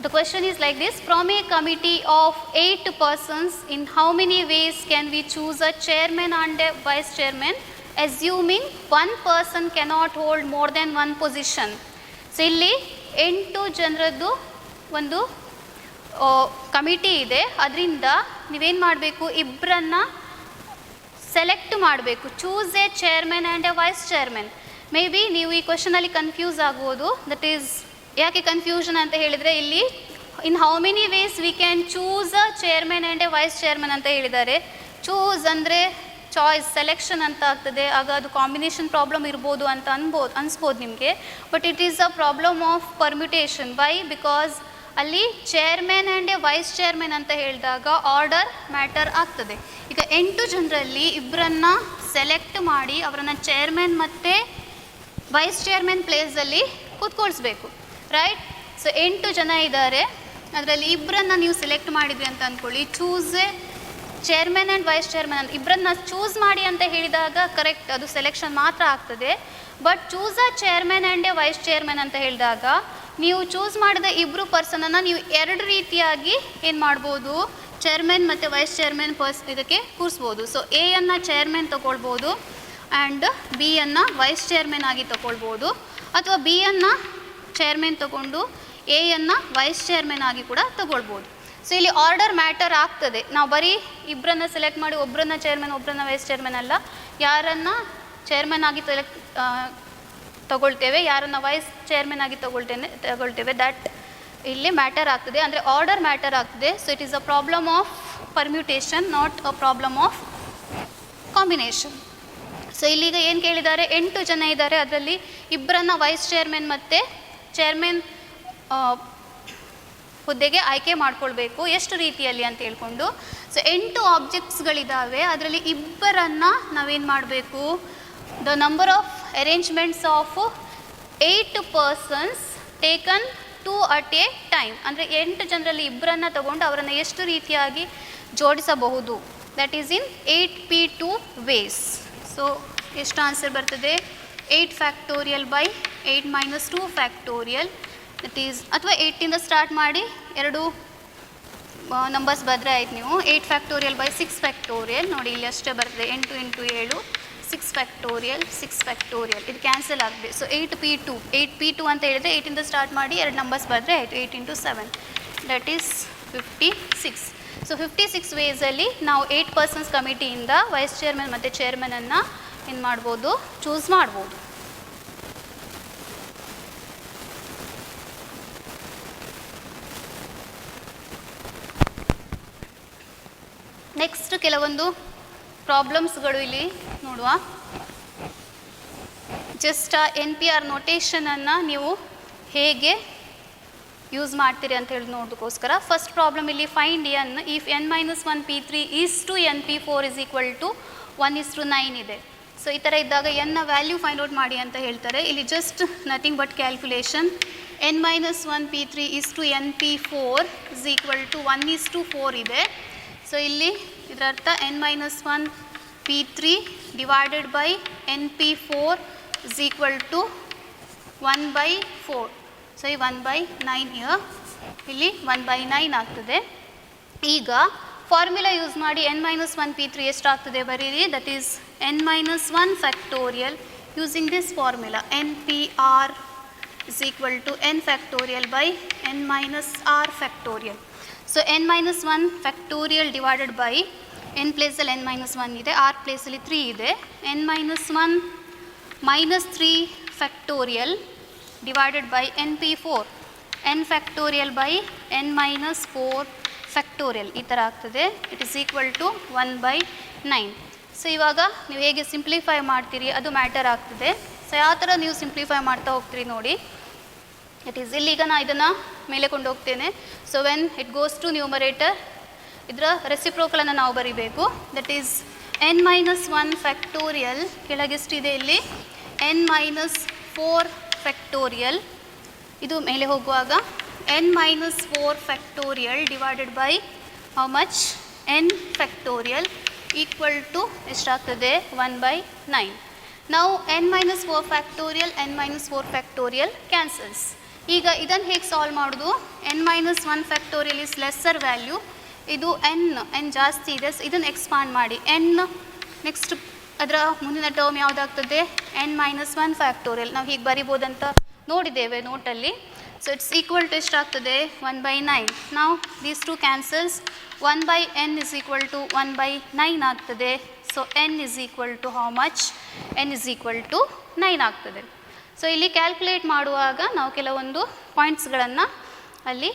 The question is like this: from a committee of 8 persons, in how many ways can we choose a chairman and a vice chairman, assuming one person cannot hold more than one position? So ಇಲ್ಲಿ 8 ಜನರದ್ದು ಒಂದು committee ಇದೆ. ಅದರಿಂದ ನೀವೇನು ಮಾಡಬೇಕು, ಇಬ್ಬರನ್ನ select ಮಾಡಬೇಕು. Choose a chairman and a vice chairman. May be ನೀವು ಈ ಕ್ವಶನಲ್ಲಿ ಕನ್ಫ್ಯೂಸ್ ಆಗ್ಬೋದು. ದಟ್ ಈಸ್ ಯಾಕೆ ಕನ್ಫ್ಯೂಷನ್ ಅಂತ ಹೇಳಿದರೆ, ಇಲ್ಲಿ in how many ways we can choose a chairman and a vice chairman ಅಂತ ಹೇಳಿದ್ದಾರೆ. ಚೂಸ್ ಅಂದರೆ ಚಾಯ್ಸ್, ಸೆಲೆಕ್ಷನ್ ಅಂತ ಆಗ್ತದೆ. ಆಗ ಅದು ಕಾಂಬಿನೇಷನ್ ಪ್ರಾಬ್ಲಮ್ ಇರ್ಬೋದು ಅಂತ ಅನ್ಸ್ಬೋದು ನಿಮಗೆ. But it is a problem of permutation. Why? Because ಅಲ್ಲಿ chairman and a vice chairman ಅಂತ ಹೇಳಿದಾಗ ಆರ್ಡರ್ ಮ್ಯಾಟರ್ ಆಗ್ತದೆ. ಈಗ 8 ಜನರಲ್ಲಿ ಇಬ್ಬರನ್ನ ಸೆಲೆಕ್ಟ್ ಮಾಡಿ ಅವರನ್ನು ಚೇರ್ಮನ್ ಮತ್ತು ವೈಸ್ ಚೇರ್ಮನ್ ಪ್ಲೇಸಲ್ಲಿ ಕೂತ್ಕೊಳಿಸ್ಬೇಕು, ರೈಟ್? ಸೊ 8 ಜನ ಇದ್ದಾರೆ, ಅದರಲ್ಲಿ ಇಬ್ಬರನ್ನ ನೀವು ಸೆಲೆಕ್ಟ್ ಮಾಡಿದ್ರಿ ಅಂತ ಅಂದ್ಕೊಳ್ಳಿ. Choose a chairman and wise chairman ಅಂತ ಇಬ್ಬರನ್ನ ಚೂಸ್ ಮಾಡಿ ಅಂತ ಹೇಳಿದಾಗ ಕರೆಕ್ಟ್, ಅದು ಸೆಲೆಕ್ಷನ್ ಮಾತ್ರ ಆಗ್ತದೆ. But choose a chairman and a vice chairman ಅಂತ ಹೇಳಿದಾಗ ನೀವು ಚೂಸ್ ಮಾಡಿದ ಇಬ್ಬರು ಪರ್ಸನನ್ನು ನೀವು 2 ರೀತಿಯಾಗಿ ಏನು ಮಾಡ್ಬೋದು, ಚೇರ್ಮನ್ ಮತ್ತು ವೈಸ್ ಚೇರ್ಮನ್ ಇದಕ್ಕೆ ಕೂರಿಸ್ಬೋದು. ಸೊ ಎಯನ್ನು ಚೇರ್ಮನ್ ತೊಗೊಳ್ಬೋದು ಆ್ಯಂಡ್ ಬಿಯನ್ನು ವೈಸ್ ಚೇರ್ಮನ್ ಆಗಿ ತೊಗೊಳ್ಬೋದು, ಅಥವಾ ಬಿಯನ್ನು ಚೇರ್ಮನ್ ತೊಗೊಂಡು ಎಯನ್ನು ವೈಸ್ ಚೇರ್ಮನ್ ಆಗಿ ಕೂಡ ತೊಗೊಳ್ಬೋದು. ಸೊ ಇಲ್ಲಿ ಆರ್ಡರ್ ಮ್ಯಾಟರ್ ಆಗ್ತದೆ. ನಾವು ಬರೀ ಇಬ್ಬರನ್ನ ಸೆಲೆಕ್ಟ್ ಮಾಡಿ ಒಬ್ಬರನ್ನ ಚೇರ್ಮನ್ ಒಬ್ಬರನ್ನ ವೈಸ್ ಚೇರ್ಮನ್ ಅಲ್ಲ, ಯಾರನ್ನು ಚೇರ್ಮನ್ ಆಗಿ ತಗೊಳ್ತೇವೆ, ಯಾರನ್ನು ವೈಸ್ ಚೇರ್ಮನ್ ಆಗಿ ತಗೊಳ್ತೇವೆ, ದಟ್ ಇಲ್ಲಿ ಮ್ಯಾಟರ್ ಆಗ್ತದೆ. ಅಂದರೆ ಆರ್ಡರ್ ಮ್ಯಾಟರ್ ಆಗ್ತದೆ. So it is a problem of permutation, not a problem of combination. So ಇಲ್ಲಿಗ ಏನು ಕೇಳಿದ್ದಾರೆ, 8 ಜನ ಇದ್ದಾರೆ, ಅದರಲ್ಲಿ ಇಬ್ಬರನ್ನ ವೈಸ್ ಚೇರ್ಮನ್ ಮತ್ತು ಚೇರ್ಮನ್ ಹುದ್ದೆಗೆ ಆಯ್ಕೆ ಮಾಡ್ಕೊಳ್ಬೇಕು. ಎಷ್ಟು ರೀತಿಯಲ್ಲಿ ಅಂತ ಹೇಳ್ಕೊಂಡು, ಸೊ 8 ಆಬ್ಜೆಕ್ಟ್ಸ್ಗಳಿದ್ದಾವೆ, ಅದರಲ್ಲಿ ಇಬ್ಬರನ್ನು ನಾವೇನು ಮಾಡಬೇಕು, the number of arrangements of 8 persons taken 2 at a time. ಅಂದರೆ 8 ಜನರಲ್ಲಿ ಇಬ್ಬರನ್ನು ತಗೊಂಡು ಅವರನ್ನು ಎಷ್ಟು ರೀತಿಯಾಗಿ ಜೋಡಿಸಬಹುದು, that is in 8p2 ways. So ಎಷ್ಟು ಆನ್ಸರ್ ಬರ್ತದೆ, 8 factorial by 8 minus 2 factorial, that is, ಅಥವಾ 8ಇಂದ ಸ್ಟಾರ್ಟ್ ಮಾಡಿ 2 ನಂಬರ್ಸ್ ಬರೆದ್ರೆ ಆಯ್ತು ನೀವು 8 ಫ್ಯಾಕ್ಟೋರಿಯಲ್ ಬೈ 6 ಫ್ಯಾಕ್ಟೋರಿಯಲ್ ನೋಡಿ ಇಲ್ಲಿ ಅಷ್ಟೇ ಬರ್ತದೆ 8 ಇಂಟು 7 6 ಫ್ಯಾಕ್ಟೋರಿಯಲ್ 6 ಫ್ಯಾಕ್ಟೋರಿಯಲ್ ಇದು ಕ್ಯಾನ್ಸಲ್ ಆಗಿದೆ. ಸೊ 8p2 ಅಂತ ಹೇಳಿದ್ರೆ 8ಇಂದ ಸ್ಟಾರ್ಟ್ ಮಾಡಿ 2 ನಂಬರ್ಸ್ ಬರೆದ್ರೆ ಆಯಿತು 8 ಇಂಟು 7 ದಟ್ ಈಸ್ 56. ಸೊ 56 ವೇಸಲ್ಲಿ ನಾವು 8 ಪರ್ಸನ್ಸ್ ಕಮಿಟಿಯಿಂದ ವೈಸ್ ಚೇರ್ಮನ್ ಮತ್ತು ಚೇರ್ಮನನ್ನು ಏನು ಮಾಡ್ಬೋದು ಚೂಸ್ ಮಾಡ್ಬೋದು. ನೆಕ್ಸ್ಟ್ ಕೆಲವೊಂದು ಪ್ರಾಬ್ಲಮ್ಸ್ಗಳು ಇಲ್ಲಿ ನೋಡುವ. ಜಸ್ಟ್ NPR ನೋಟೇಷನನ್ನು ನೀವು ಹೇಗೆ ಯೂಸ್ ಮಾಡ್ತೀರಿ ಅಂತ ಹೇಳಿ ನೋಡೋದಕ್ಕೋಸ್ಕರ ಫಸ್ಟ್ ಪ್ರಾಬ್ಲಮ್ ಇಲ್ಲಿ find n if n-1 p3 is to n p4 is equal to 1:9 ಇದೆ. ಸೊ ಈ ಥರ ಇದ್ದಾಗ n ನ ವ್ಯಾಲ್ಯೂ ಫೈಂಡ್ ಔಟ್ ಮಾಡಿ ಅಂತ ಹೇಳ್ತಾರೆ. ಇಲ್ಲಿ just nothing but calculation n-1 p3 is to n p4 is equal to 1:4 ಇದೆ. ಸೊ ಇಲ್ಲಿ ಇದರ ಅರ್ಥ n-1 p3 divided by np4 is equal to 1/4. So ಈ 1/9 ಹಿಯರ್ ಇಲ್ಲಿ 1/9 ಆಗ್ತದೆ. ಈಗ ಫಾರ್ಮುಲಾ ಯೂಸ್ ಮಾಡಿ n-1 p3 ಎಷ್ಟಾಗ್ತದೆ ಬರೀರಿ. That is n-1 factorial using this formula npr is equal to n factorial by n-r factorial. So n-1 factorial divided by n ಪ್ಲೇಸಲ್ಲಿ n-1 ಇದೆ, r ಪ್ಲೇಸಲ್ಲಿ 3 ಇದೆ. n-1 minus 3 factorial divided by np4 n factorial by n-4 factorial ಈ ಥರ ಆಗ್ತದೆ. It is equal to 1/9. So ಇವಾಗ ನೀವು ಹೇಗೆ ಸಿಂಪ್ಲಿಫೈ ಮಾಡ್ತೀರಿ ಅದು ಮ್ಯಾಟರ್ ಆಗ್ತದೆ. ಸೊ ಯಾವ ಥರ ನೀವು ಸಿಂಪ್ಲಿಫೈ ಮಾಡ್ತಾ ಹೋಗ್ತೀರಿ ನೋಡಿ. ಇಟ್ ಈಸ್ ಇಲ್ಲೀಗ ನಾನು ಇದನ್ನು ಮೇಲೆ ಕೊಂಡು ಹೋಗ್ತೇನೆ. So when it goes to numerator ಇದರ ರೆಸಿಪ್ರೋಕಲನ್ನು ನಾವು ಬರಿಬೇಕು. ದಟ್ ಈಸ್ n-1 ಫ್ಯಾಕ್ಟೋರಿಯಲ್ ಕೆಳಗೆಷ್ಟಿದೆ ಇಲ್ಲಿ n-4 ಫ್ಯಾಕ್ಟೋರಿಯಲ್. ಇದು ಮೇಲೆ ಹೋಗುವಾಗ n-4 factorial divided by how much n factorial equal to ಎಷ್ಟಾಗ್ತದೆ 1/9. ನಾವು n-4 factorial n-4 factorial cancels. ಈಗ ಇದನ್ನು ಹೇಗೆ ಸಾಲ್ವ್ ಮಾಡೋದು. n-1 factorial is lesser value. ಇದು n ಜಾಸ್ತಿ ಇದೆ. ಸೊ ಇದನ್ನು ಎಕ್ಸ್ಪಾಂಡ್ ಮಾಡಿ n ನೆಕ್ಸ್ಟ್ ಅದರ ಮುಂದಿನ ಟರ್ಮ್ ಯಾವುದಾಗ್ತದೆ n-1 ಫ್ಯಾಕ್ಟೋರಿಯಲ್. ನಾವು ಹೀಗೆ ಬರಿಬೋದಂತ ನೋಡಿದ್ದೇವೆ ನೋಟಲ್ಲಿ. ಸೊ ಇಟ್ಸ್ ಈಕ್ವಲ್ ಟು ಎಷ್ಟಾಗ್ತದೆ 1/9. ನಾವು these two cancels 1/n is equal to 1/9 ಆಗ್ತದೆ. So n is equal to how much n is equal to 9 ಆಗ್ತದೆ. ಸೊ ಇಲ್ಲಿ ಕ್ಯಾಲ್ಕುಲೇಟ್ ಮಾಡುವಾಗ ನಾವು ಕೆಲವೊಂದು ಪಾಯಿಂಟ್ಸ್ಗಳನ್ನು ಅಲ್ಲಿ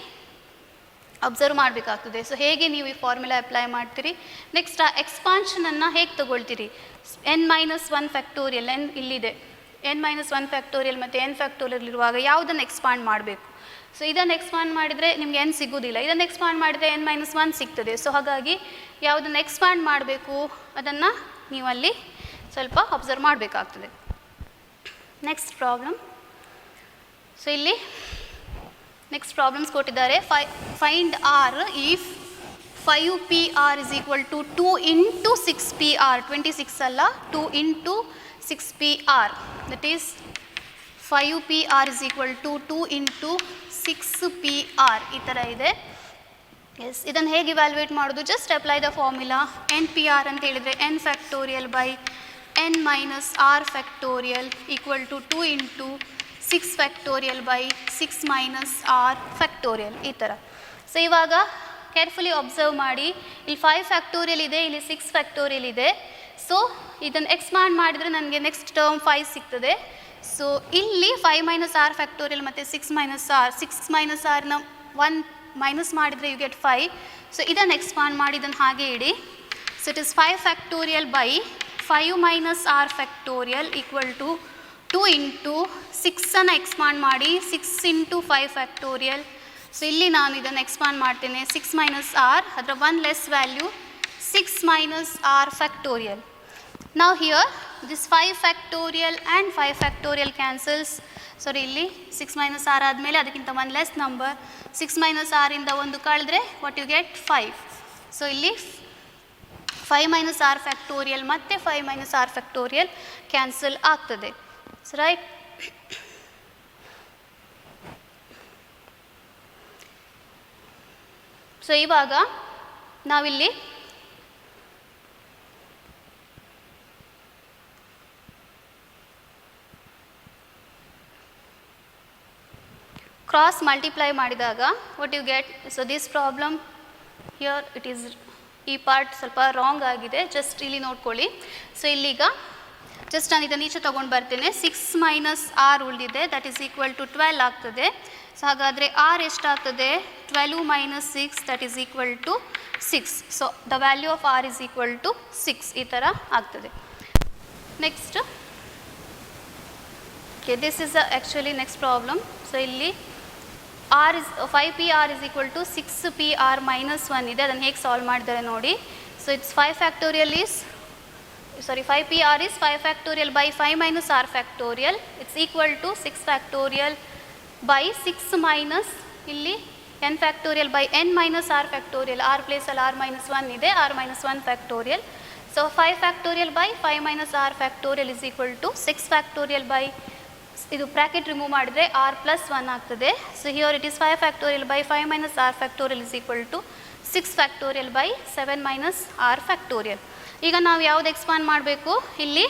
ಅಬ್ಸರ್ವ್ ಮಾಡಬೇಕಾಗ್ತದೆ. ಸೊ ಹೇಗೆ ನೀವು ಈ ಫಾರ್ಮುಲಾ ಅಪ್ಲೈ ಮಾಡ್ತೀರಿ. ನೆಕ್ಸ್ಟ್ ಆ ಎಕ್ಸ್ಪಾನ್ಷನನ್ನು ಹೇಗೆ ತೊಗೊಳ್ತೀರಿ. n-1 ಫ್ಯಾಕ್ಟೋರಿಯಲ್ n ಇಲ್ಲಿದೆ. n-1 ಫ್ಯಾಕ್ಟೋರಿಯಲ್ ಮತ್ತು n ಫ್ಯಾಕ್ಟೋರಿಯಲ್ ಇರುವಾಗ ಯಾವುದನ್ನು ಎಕ್ಸ್ಪಾಂಡ್ ಮಾಡಬೇಕು. ಸೊ ಇದನ್ನು ಎಕ್ಸ್ಪಾಂಡ್ ಮಾಡಿದರೆ ನಿಮಗೆ n ಸಿಗೋದಿಲ್ಲ. ಇದನ್ನು ಎಕ್ಸ್ಪಾಂಡ್ ಮಾಡಿದರೆ n-1 ಸಿಗ್ತದೆ. ಸೊ ಹಾಗಾಗಿ ಯಾವುದನ್ನು ಎಕ್ಸ್ಪಾಂಡ್ ಮಾಡಬೇಕು ಅದನ್ನು ನೀವು ಅಲ್ಲಿ ಸ್ವಲ್ಪ ಅಬ್ಸರ್ವ್ ಮಾಡಬೇಕಾಗ್ತದೆ. Next problem. ಸೊ ಇಲ್ಲಿ ನೆಕ್ಸ್ಟ್ ಪ್ರಾಬ್ಲಮ್ಸ್ ಕೊಟ್ಟಿದ್ದಾರೆ. Find r if 5pr is equal to 2 into 6pr 26 ಅಲ್ಲ 2 into 6pr that is 5pr is equal to 2 into 6pr ಈ ಥರ ಇದೆ. ಎಸ್ ಇದನ್ನು ಹೇಗೆ ಇವ್ಯಾಲ್ಯೂಯೇಟ್ ಮಾಡೋದು. Just apply the formula npr ಅಂತ ಹೇಳಿದರೆ n factorial by n-r factorial equal to 2 into 6 factorial by 6 - r factorial ಈ ಥರ. ಸೊ ಇವಾಗ ಕೇರ್ಫುಲಿ ಅಬ್ಸರ್ವ್ ಮಾಡಿ. ಇಲ್ಲಿ 5 ಫ್ಯಾಕ್ಟೋರಿಯಲ್ ಇದೆ, ಇಲ್ಲಿ 6 ಫ್ಯಾಕ್ಟೋರಿಯಲ್ ಇದೆ. ಸೊ ಇದನ್ನು ಎಕ್ಸ್ಪಾಂಡ್ ಮಾಡಿದರೆ ನನಗೆ ನೆಕ್ಸ್ಟ್ ಟರ್ಮ್ 5 ಸಿಗ್ತದೆ. ಸೊ ಇಲ್ಲಿ 5 - r ಫ್ಯಾಕ್ಟೋರಿಯಲ್ ಮತ್ತು 6 - rನ 1 ಮೈನಸ್ ಮಾಡಿದರೆ ಯು ಗೆಟ್ 5. ಸೊ ಇದನ್ನು ಎಕ್ಸ್ಪಾಂಡ್ ಮಾಡಿ ಇದನ್ನು ಹಾಗೆ ಇಡಿ. So it is 5 factorial by 5 - r factorial equal to 2 into 6ಅನ್ನು ಎಕ್ಸ್ಪಾಂಡ್ ಮಾಡಿ 6 ಇಂಟು 5 ಫ್ಯಾಕ್ಟೋರಿಯಲ್. ಸೊ ಇಲ್ಲಿ ನಾನು ಇದನ್ನು ಎಕ್ಸ್ಪಾಂಡ್ ಮಾಡ್ತೇನೆ 6 - r ಅದರ 1 ಲೆಸ್ ವ್ಯಾಲ್ಯೂ 6 - r ಫ್ಯಾಕ್ಟೋರಿಯಲ್. ನಾವು here this 5 factorial and 5 factorial cancels. Sorry ಇಲ್ಲಿ 6 - r ಆದಮೇಲೆ ಅದಕ್ಕಿಂತ 1 ಲೆಸ್ ನಂಬರ್ 6 - r ಇಂದ 1 ಕಳೆದ್ರೆ ವಾಟ್ ಯು ಗೆಟ್ 5. ಸೊ ಇಲ್ಲಿ 5 - r ಫ್ಯಾಕ್ಟೋರಿಯಲ್ ಮತ್ತು 5 - r ಫ್ಯಾಕ್ಟೋರಿಯಲ್ ಕ್ಯಾನ್ಸಲ್ ಆಗ್ತದೆ. So right. ಸೊ ಇವಾಗ ನಾವಿಲ್ಲಿ ಕ್ರಾಸ್ ಮಲ್ಟಿಪ್ಲೈ ಮಾಡಿದಾಗ what you get, so this problem here it is, ಈ ಪಾರ್ಟ್ ಸ್ವಲ್ಪ ರಾಂಗ್ ಆಗಿದೆ, ಜಸ್ಟ್ ಇಲ್ಲಿ ನೋಡ್ಕೊಳ್ಳಿ. ಸೊ ಇಲ್ಲೀಗ ಜಸ್ಟ್ ನಾನು ಇದನ್ನು ಈಚೆ ತೊಗೊಂಡು ಬರ್ತೇನೆ. 6 ಮೈನಸ್ ಆರ್ ಉಳಿದಿದೆ, ದಟ್ ಈಸ್ ಈಕ್ವಲ್ ಟು 12 ಆಗ್ತದೆ. ಸೊ ಹಾಗಾದರೆ ಆರ್ ಎಷ್ಟಾಗ್ತದೆ, 12 minus 6 that is equal to 6. So the value of r is equal to 6 ಈ ಥರ ಆಗ್ತದೆ. Next this is actually next problem. So ಇಲ್ಲಿ r is 5pr is equal to 6pr minus 1 ಇದೆ, ಅದನ್ನು ಹೇಗೆ ಸಾಲ್ವ್ ಮಾಡಿದ್ದಾರೆ ನೋಡಿ. So it's 5 factorial is, sorry 5pr is 5 factorial by 5 minus r factorial, it's equal to 6 factorial by 6 minus ಇಲ್ಲಿ n factorial by n minus r factorial, r place ಅಲ್ಲಿ r minus 1 ಇದೆ, r minus 1 factorial. So 5 factorial by 5 minus r factorial is equal to 6 factorial by, ಇದು bracket remove ಮಾಡಿದರೆ r plus 1 ಆಗ್ತದೆ. So here it is 5 factorial by 5 minus r factorial is equal to 6 factorial by 7 minus r factorial. ಈಗ ನಾವು ಯಾವುದು expand ಮಾಡಬೇಕು, ಇಲ್ಲಿ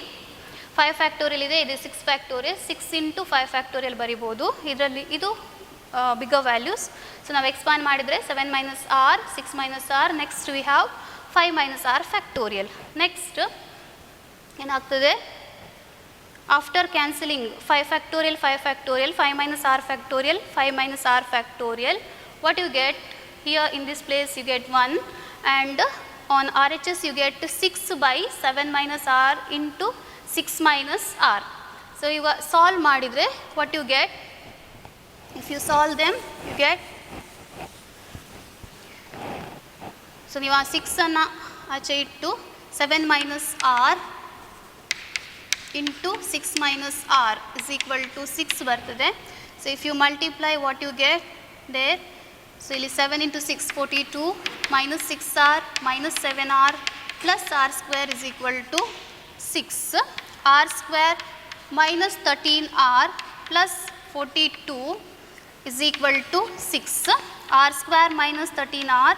5 factorial ಇದೆ, ಇದು 6 ಫ್ಯಾಕ್ಟೋರಿಯಲ್, 6 ಇಂಟು 5 ಫ್ಯಾಕ್ಟೋರಿಯಲ್ ಬರಿಬೋದು, ಇದರಲ್ಲಿ ಇದು ಬಿಗರ್ ವ್ಯಾಲ್ಯೂಸ್. ಸೊ ನಾವು ಎಕ್ಸ್ಪಾಂಡ್ ಮಾಡಿದರೆ 7 minus r, 6 minus r, next we have 5 minus r factorial. Next ಏನಾಗ್ತದೆ, after cancelling 5 factorial 5 factorial, 5 minus r factorial, 5 minus r factorial, what you get here in this place you get 1, and on RHS you get 6 by 7 minus r into 6 minus r. So you solve ಮಾಡಿದರೆ what you get, if you solve them you get, so ನೀವು ಆ 6ಅನ್ನು ಆಚೆ ಇಟ್ಟು 7 minus r into 6 minus r is equal to 6 ಬರ್ತದೆ. So if you multiply what you get there, so ಇಲ್ಲಿ 7 into 6 42 minus 6r minus 7r plus r square is equal to 6. r square minus 13r plus 42 is equal to 6. r square minus 13r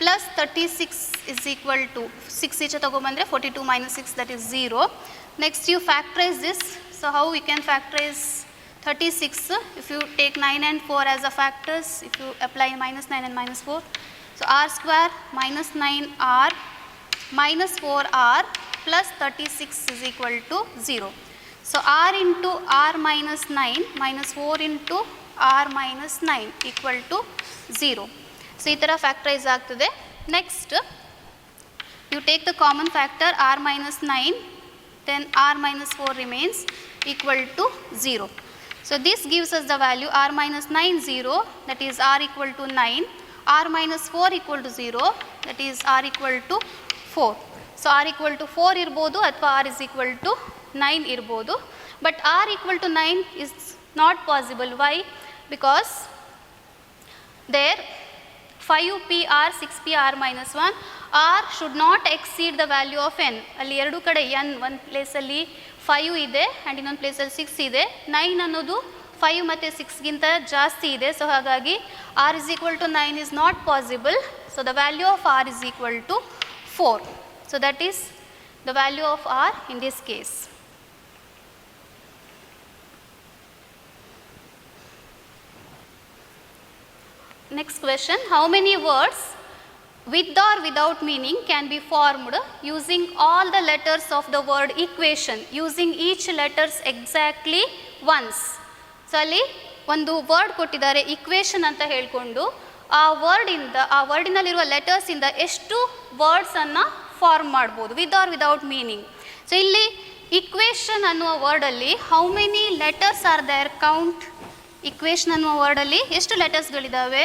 plus 36 is equal to 6 ಈಚೆ ತಗೊಂಬಂದರೆ 42 minus 6 that is 0. Next you factorize this. So how we can factorize 36, if you take 9 and 4 as the factors, if you apply minus 9 and minus 4, so r square minus 9r minus 4r plus 36 is equal to 0. So r into r minus 9 minus 4 into r minus 9 equal to 0. So ಈ ಥರ factorise ಆಗ್ತದೆ. Next you take the common factor r minus 9, then r minus 4 remains equal to 0. So this gives us the value r minus 9 0, that is r equal to 9, r minus 4 equal to 0, that is r equal to 4. So r equal to 4 ಇರ್ಬೋದು ಅಥವಾ r is equal to 9 ಇರ್ಬೋದು, but r equal to 9 is not possible. Why? Because there 5pr 6pr minus 1, r should not exceed the value of n. ಅಲ್ಲಿ ಎರಡು ಕಡೆ n ಒಂದು ಪ್ಲೇಸಲ್ಲಿ 5 ಇದೆ and ಇನ್ನೊಂದು ಪ್ಲೇಸಲ್ಲಿ 6 ಇದೆ. 9 ಅನ್ನೋದು 5 ಮತ್ತು 6ಗಿಂತ ಜಾಸ್ತಿ ಇದೆ. ಸೊ ಹಾಗಾಗಿ r is equal to 9 is not possible. So the value of r is equal to 4. So that is the value of r in this case. Next question, how many words with or without meaning can be formed using all the letters of the word equation, using each letters exactly once? So ಅಲ್ಲಿ ಒಂದು word ಕೊಟ್ಟಿದ್ದಾರೆ equation ಅಂತ ಹೇಳಿಕೊಂಡು ಆ ವರ್ಡಿನಲ್ಲಿರುವ ಲೆಟರ್ಸಿಂದ ಎಷ್ಟು ವರ್ಡ್ಸನ್ನು ಫಾರ್ಮ್ ಮಾಡ್ಬೋದು with or without meaning. So ಇಲ್ಲಿ ಇಕ್ವೇಷನ್ ಅನ್ನುವ ವರ್ಡಲ್ಲಿ how many letters are there, count. Equation ಅನ್ನುವ ವರ್ಡಲ್ಲಿ ಎಷ್ಟು ಲೆಟರ್ಸ್ಗಳಿದ್ದಾವೆ?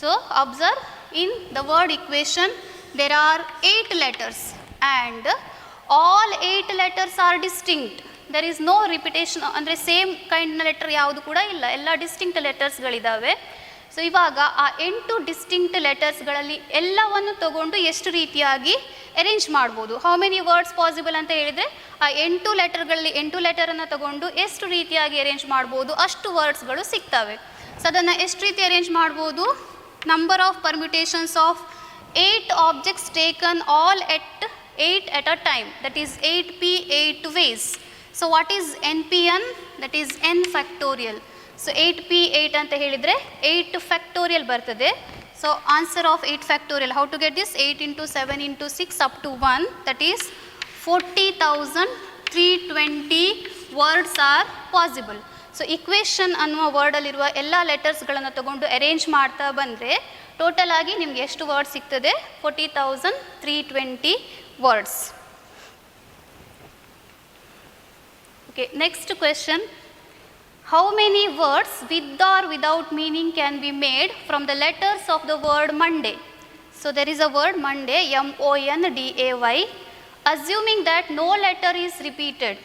So observe, in the word equation there are 8 letters and all 8 letters are distinct. There is no repetition, ಅಂದರೆ same ಕೈಂಡ್ನ ಲೆಟರ್ ಯಾವುದು ಕೂಡ ಇಲ್ಲ, ಎಲ್ಲ ಡಿಸ್ಟಿಂಕ್ಟ್ ಲೆಟರ್ಸ್ಗಳಿದ್ದಾವೆ. ಸೊ ಇವಾಗ ಆ 8 ಡಿಸ್ಟಿಂಕ್ಟ್ ಲೆಟರ್ಸ್ಗಳಲ್ಲಿ ಎಲ್ಲವನ್ನು ತಗೊಂಡು ಎಷ್ಟು ರೀತಿಯಾಗಿ ಅರೇಂಜ್ ಮಾಡ್ಬೋದು, ಹೌ ಮೆನಿ ವರ್ಡ್ಸ್ ಪಾಸಿಬಲ್ ಅಂತ ಹೇಳಿದರೆ ಆ 8 ಲೆಟರ್ಗಳಲ್ಲಿ 8 ಲೆಟರನ್ನು ತಗೊಂಡು ಎಷ್ಟು ರೀತಿಯಾಗಿ ಅರೇಂಜ್ ಮಾಡ್ಬೋದು ಅಷ್ಟು ವರ್ಡ್ಸ್ಗಳು ಸಿಗ್ತವೆ. ಸೊ ಅದನ್ನು ಎಷ್ಟು ರೀತಿ ಅರೇಂಜ್ ಮಾಡ್ಬೋದು? number of permutations of 8 objects taken all at 8 at a time, that is 8p 8 ways. So what is npn? That is n factorial. So 8p 8 anta helidre 8 factorial bartade. So answer of 8 factorial, how to get this? 8 into 7 into 6 up to 1, that is 40,320 words are possible. So equation ಅನ್ನುವ ವರ್ಡಲ್ಲಿರುವ ಎಲ್ಲ ಲೆಟರ್ಸ್ಗಳನ್ನು ತಗೊಂಡು arrange ಮಾಡ್ತಾ ಬಂದರೆ total ಆಗಿ ನಿಮಗೆ ಎಷ್ಟು word ಸಿಗ್ತದೆ? 40,320 words. Okay, next question. How many words with or without meaning can be made from the letters of the word Monday? So there is a word Monday, MONDAY, assuming that no letter is repeated.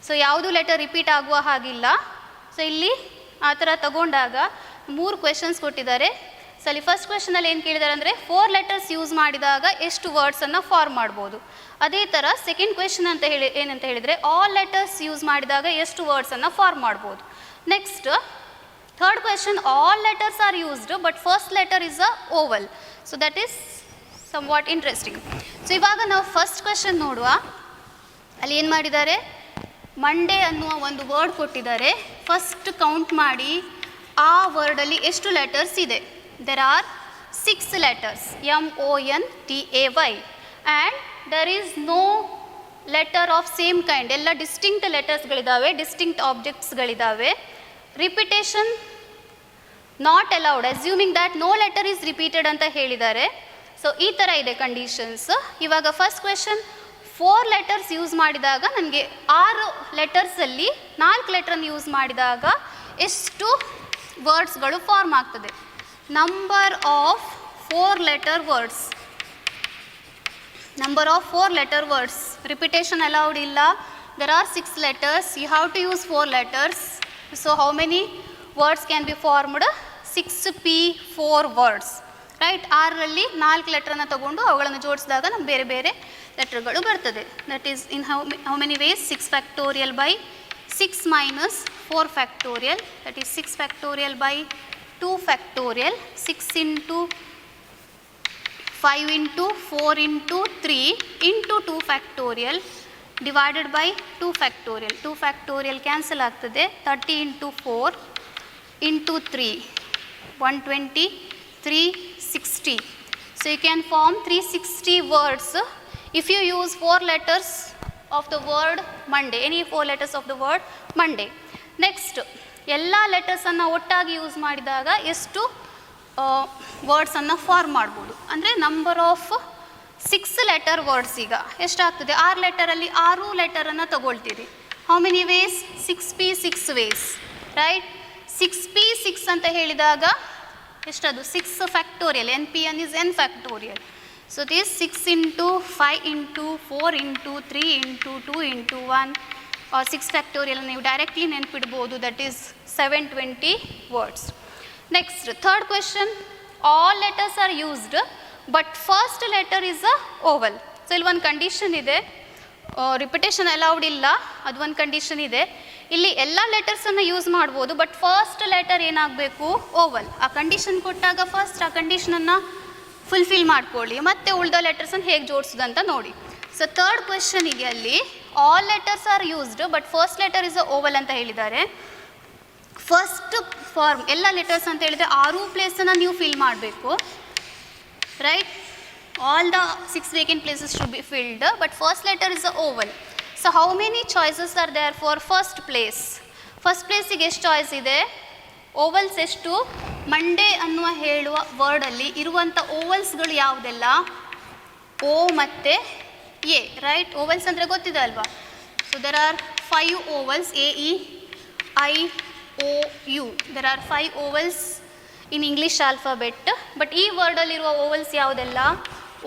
So ಯಾವುದು letter repeat ಆಗುವ ಹಾಗಿಲ್ಲ. So ಇಲ್ಲಿ ಆ ಥರ ತಗೊಂಡಾಗ 3 questions ಕೊಟ್ಟಿದ್ದಾರೆ. So ಅಲ್ಲಿ first ಕ್ವೆಶನಲ್ಲಿ ಏನು ಕೇಳಿದ್ದಾರೆ ಅಂದರೆ 4 ಲೆಟರ್ಸ್ ಯೂಸ್ ಮಾಡಿದಾಗ ಎಷ್ಟು ವರ್ಡ್ಸನ್ನು ಫಾರ್ಮ್ ಮಾಡ್ಬೋದು. ಅದೇ ಥರ ಸೆಕೆಂಡ್ ಕ್ವೆಶನ್ ಅಂತ ಏನಂತ ಹೇಳಿದರೆ ಆಲ್ ಲೆಟರ್ಸ್ ಯೂಸ್ ಮಾಡಿದಾಗ ಎಷ್ಟು ವರ್ಡ್ಸನ್ನು ಫಾರ್ಮ್ ಮಾಡ್ಬೋದು. Next third question, all letters are used but first letter is a Oval. So that is somewhat interesting. So ಇವಾಗ ನಾವು ಫಸ್ಟ್ ಕ್ವೆಶನ್ ನೋಡುವ. ಅಲ್ಲಿ ಏನು ಮಾಡಿದ್ದಾರೆ, ಮಂಡೇ ಅನ್ನುವ ಒಂದು ವರ್ಡ್ ಕೊಟ್ಟಿದ್ದಾರೆ. ಫಸ್ಟ್ ಕೌಂಟ್ ಮಾಡಿ ಆ ವರ್ಡಲ್ಲಿ ಎಷ್ಟು ಲೆಟರ್ಸ್ ಇದೆ. There are 6 letters, MONDAY, and there is no letter of same kind. ಎಲ್ಲ ಡಿಸ್ಟಿಂಕ್ಟ್ ಲೆಟರ್ಸ್ಗಳಿದ್ದಾವೆ, ಡಿಸ್ಟಿಂಕ್ಟ್ ಆಬ್ಜೆಕ್ಟ್ಸ್ಗಳಿದ್ದಾವೆ. Repetition not allowed, assuming that no letter is repeated ಅಂತ ಹೇಳಿದ್ದಾರೆ. ಸೊ ಈ ಥರ ಇದೆ ಕಂಡೀಷನ್ಸ್. ಇವಾಗ ಫಸ್ಟ್ ಕ್ವೆಶನ್, 4 ಲೆಟರ್ಸ್ ಯೂಸ್ ಮಾಡಿದಾಗ ನನಗೆ 6 ಲೆಟರ್ಸಲ್ಲಿ 4 ಲೆಟ್ರನ್ನು ಯೂಸ್ ಮಾಡಿದಾಗ ಎಷ್ಟು ವರ್ಡ್ಸ್ಗಳು ಫಾರ್ಮ್ ಆಗ್ತದೆ. Number of 4 letter words, number of 4 letter words. Repetition allowed ಇಲ್ಲ. There are 6 letters, you have to use 4 letters. So how many words can be formed? 6p 4 words, right. 6ರಲ್ಲಿ 4 ಲೆಟ್ರನ್ನು ತಗೊಂಡು ಅವುಗಳನ್ನು ಜೋಡಿಸಿದಾಗ ನಮ್ಗೆ ಬೇರೆ ಬೇರೆ ಲೆಟರ್ಗಳು ಬರ್ತದೆ. That is in how many ways? 6 factorial by 6 minus 4 factorial, that is 6 factorial by 2 factorial, 6 into 5 into 4 into 3 into 2 factorial divided by 2 factorial. 2 factorial cancel ಆಗ್ತದೆ. 30 into 4 into 3 120, 360. So you can form 360 words if you use 4 letters of the word Monday, any 4 letters of the word Monday. Next, ಎಲ್ಲ ಲೆಟರ್ಸನ್ನು ಒಟ್ಟಾಗಿ use ಮಾಡಿದಾಗ ಎಷ್ಟು ವರ್ಡ್ಸನ್ನು form ಮಾಡ್ಬೋದು ಅಂದರೆ number of 6 letter words. ಈಗ ಎಷ್ಟಾಗ್ತದೆ? 6 ಲೆಟರಲ್ಲಿ 6 ಲೆಟರನ್ನು ತಗೊಳ್ತೀರಿ. How many ways? 6p 6 ways, right. 6p 6 ಅಂತ ಹೇಳಿದಾಗ ಎಷ್ಟದು? 6 factorial, NPN is n factorial. So this 6 into 5 into 4 into 3 into 2 into 1 6 factorial ನೀವು ಡೈರೆಕ್ಟ್ಲಿ ನೆನ್ಪಿಡ್ಬೋದು. That is 720 words. Next third question, all letters are used but first letter is a Oval. So ಇಲ್ಲಿ ಒಂದು condition ಇದೆ, repetition allowed ಇಲ್ಲ, ಅದು ಒಂದು condition ಇದೆ. ಇಲ್ಲಿ ಎಲ್ಲ ಲೆಟರ್ಸನ್ನು ಯೂಸ್ ಮಾಡ್ಬೋದು ಬಟ್ ಫಸ್ಟ್ ಲೆಟರ್ ಏನಾಗಬೇಕು? ಓವಲ್. ಆ ಕಂಡೀಷನ್ ಕೊಟ್ಟಾಗ ಫಸ್ಟ್ ಆ ಕಂಡೀಷನನ್ನು ಫುಲ್ಫಿಲ್ ಮಾಡ್ಕೊಳ್ಳಿ, ಮತ್ತು ಉಳಿದ ಲೆಟರ್ಸನ್ನು ಹೇಗೆ ಜೋಡಿಸೋದಂತ ನೋಡಿ. ಸೊ ಥರ್ಡ್ ಕ್ವೆಶನಿಗೆ ಅಲ್ಲಿ all letters are used but first letter is a Oval ಅಂತ ಹೇಳಿದ್ದಾರೆ. ಫಸ್ಟ್ ಫಾರ್ಮ್ ಎಲ್ಲ ಲೆಟರ್ಸ್ ಅಂತ ಹೇಳಿದರೆ 6 ಪ್ಲೇಸನ್ನು ನೀವು ಫಿಲ್ ಮಾಡಬೇಕು, right. All the 6 vacant places should be filled, but first letter is a oval. So how many choices are there for first place? First place ಗೆ ಎಷ್ಟು choice ಇದೆ? ಓವಲ್ಸ್ ಎಷ್ಟು? ಮಂಡೇ ಅನ್ನುವ ಹೇಳುವ ವರ್ಡಲ್ಲಿ ಇರುವಂಥ ಓವಲ್ಸ್ಗಳು ಯಾವುದೆಲ್ಲ? O ಮತ್ತು A, ರೈಟ್. ಓವಲ್ಸ್ ಅಂದರೆ ಗೊತ್ತಿದೆ ಅಲ್ವಾ? So there are 5 vowels, AEIOU. There are 5 vowels in English alphabet. But ಈ ವರ್ಡಲ್ಲಿರುವ ಓವಲ್ಸ್ ಯಾವುದೆಲ್ಲ?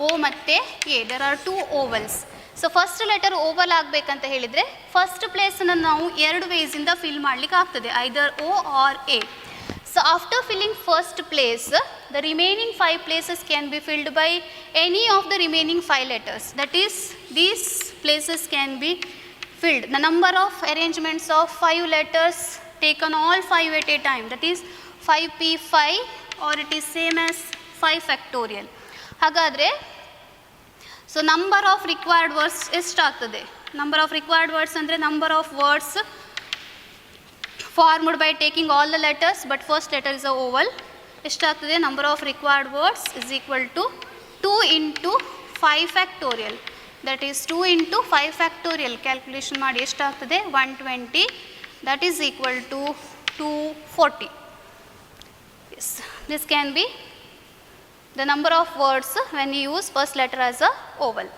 O ಮತ್ತು A. There are 2 vowels. So first letter vowel ಆಗಬೇಕಂತ ಹೇಳಿದರೆ ಫಸ್ಟ್ ಪ್ಲೇಸನ್ನು ನಾವು 2 ವೇಸಿಂದ ಫಿಲ್ ಮಾಡಲಿಕ್ಕೆ ಆಗ್ತದೆ, ಐದರ್ O or A. So after filling first place, the remaining 5 places can be filled by any of the remaining 5 letters. That is these places can be filled. The number of arrangements of 5 letters taken all 5 at a time, that is 5p5 or it is same as 5 factorial. ಹಾಗಾದರೆ so number of required words ಎಷ್ಟಾಗ್ತದೆ? Number of required words ಅಂದರೆ number of words formed by taking all the letters but first letter is a vowel. ಎಷ್ಟಾಗ್ತದೆ? Number of required words is equal to 2 into 5 factorial. That is 2 into 5 factorial. Calculation ಮಾಡಿ ಎಷ್ಟಾಗ್ತದೆ? 120. That is equal to 240. Yes, this can be the number of words when you use first letter as a vowel.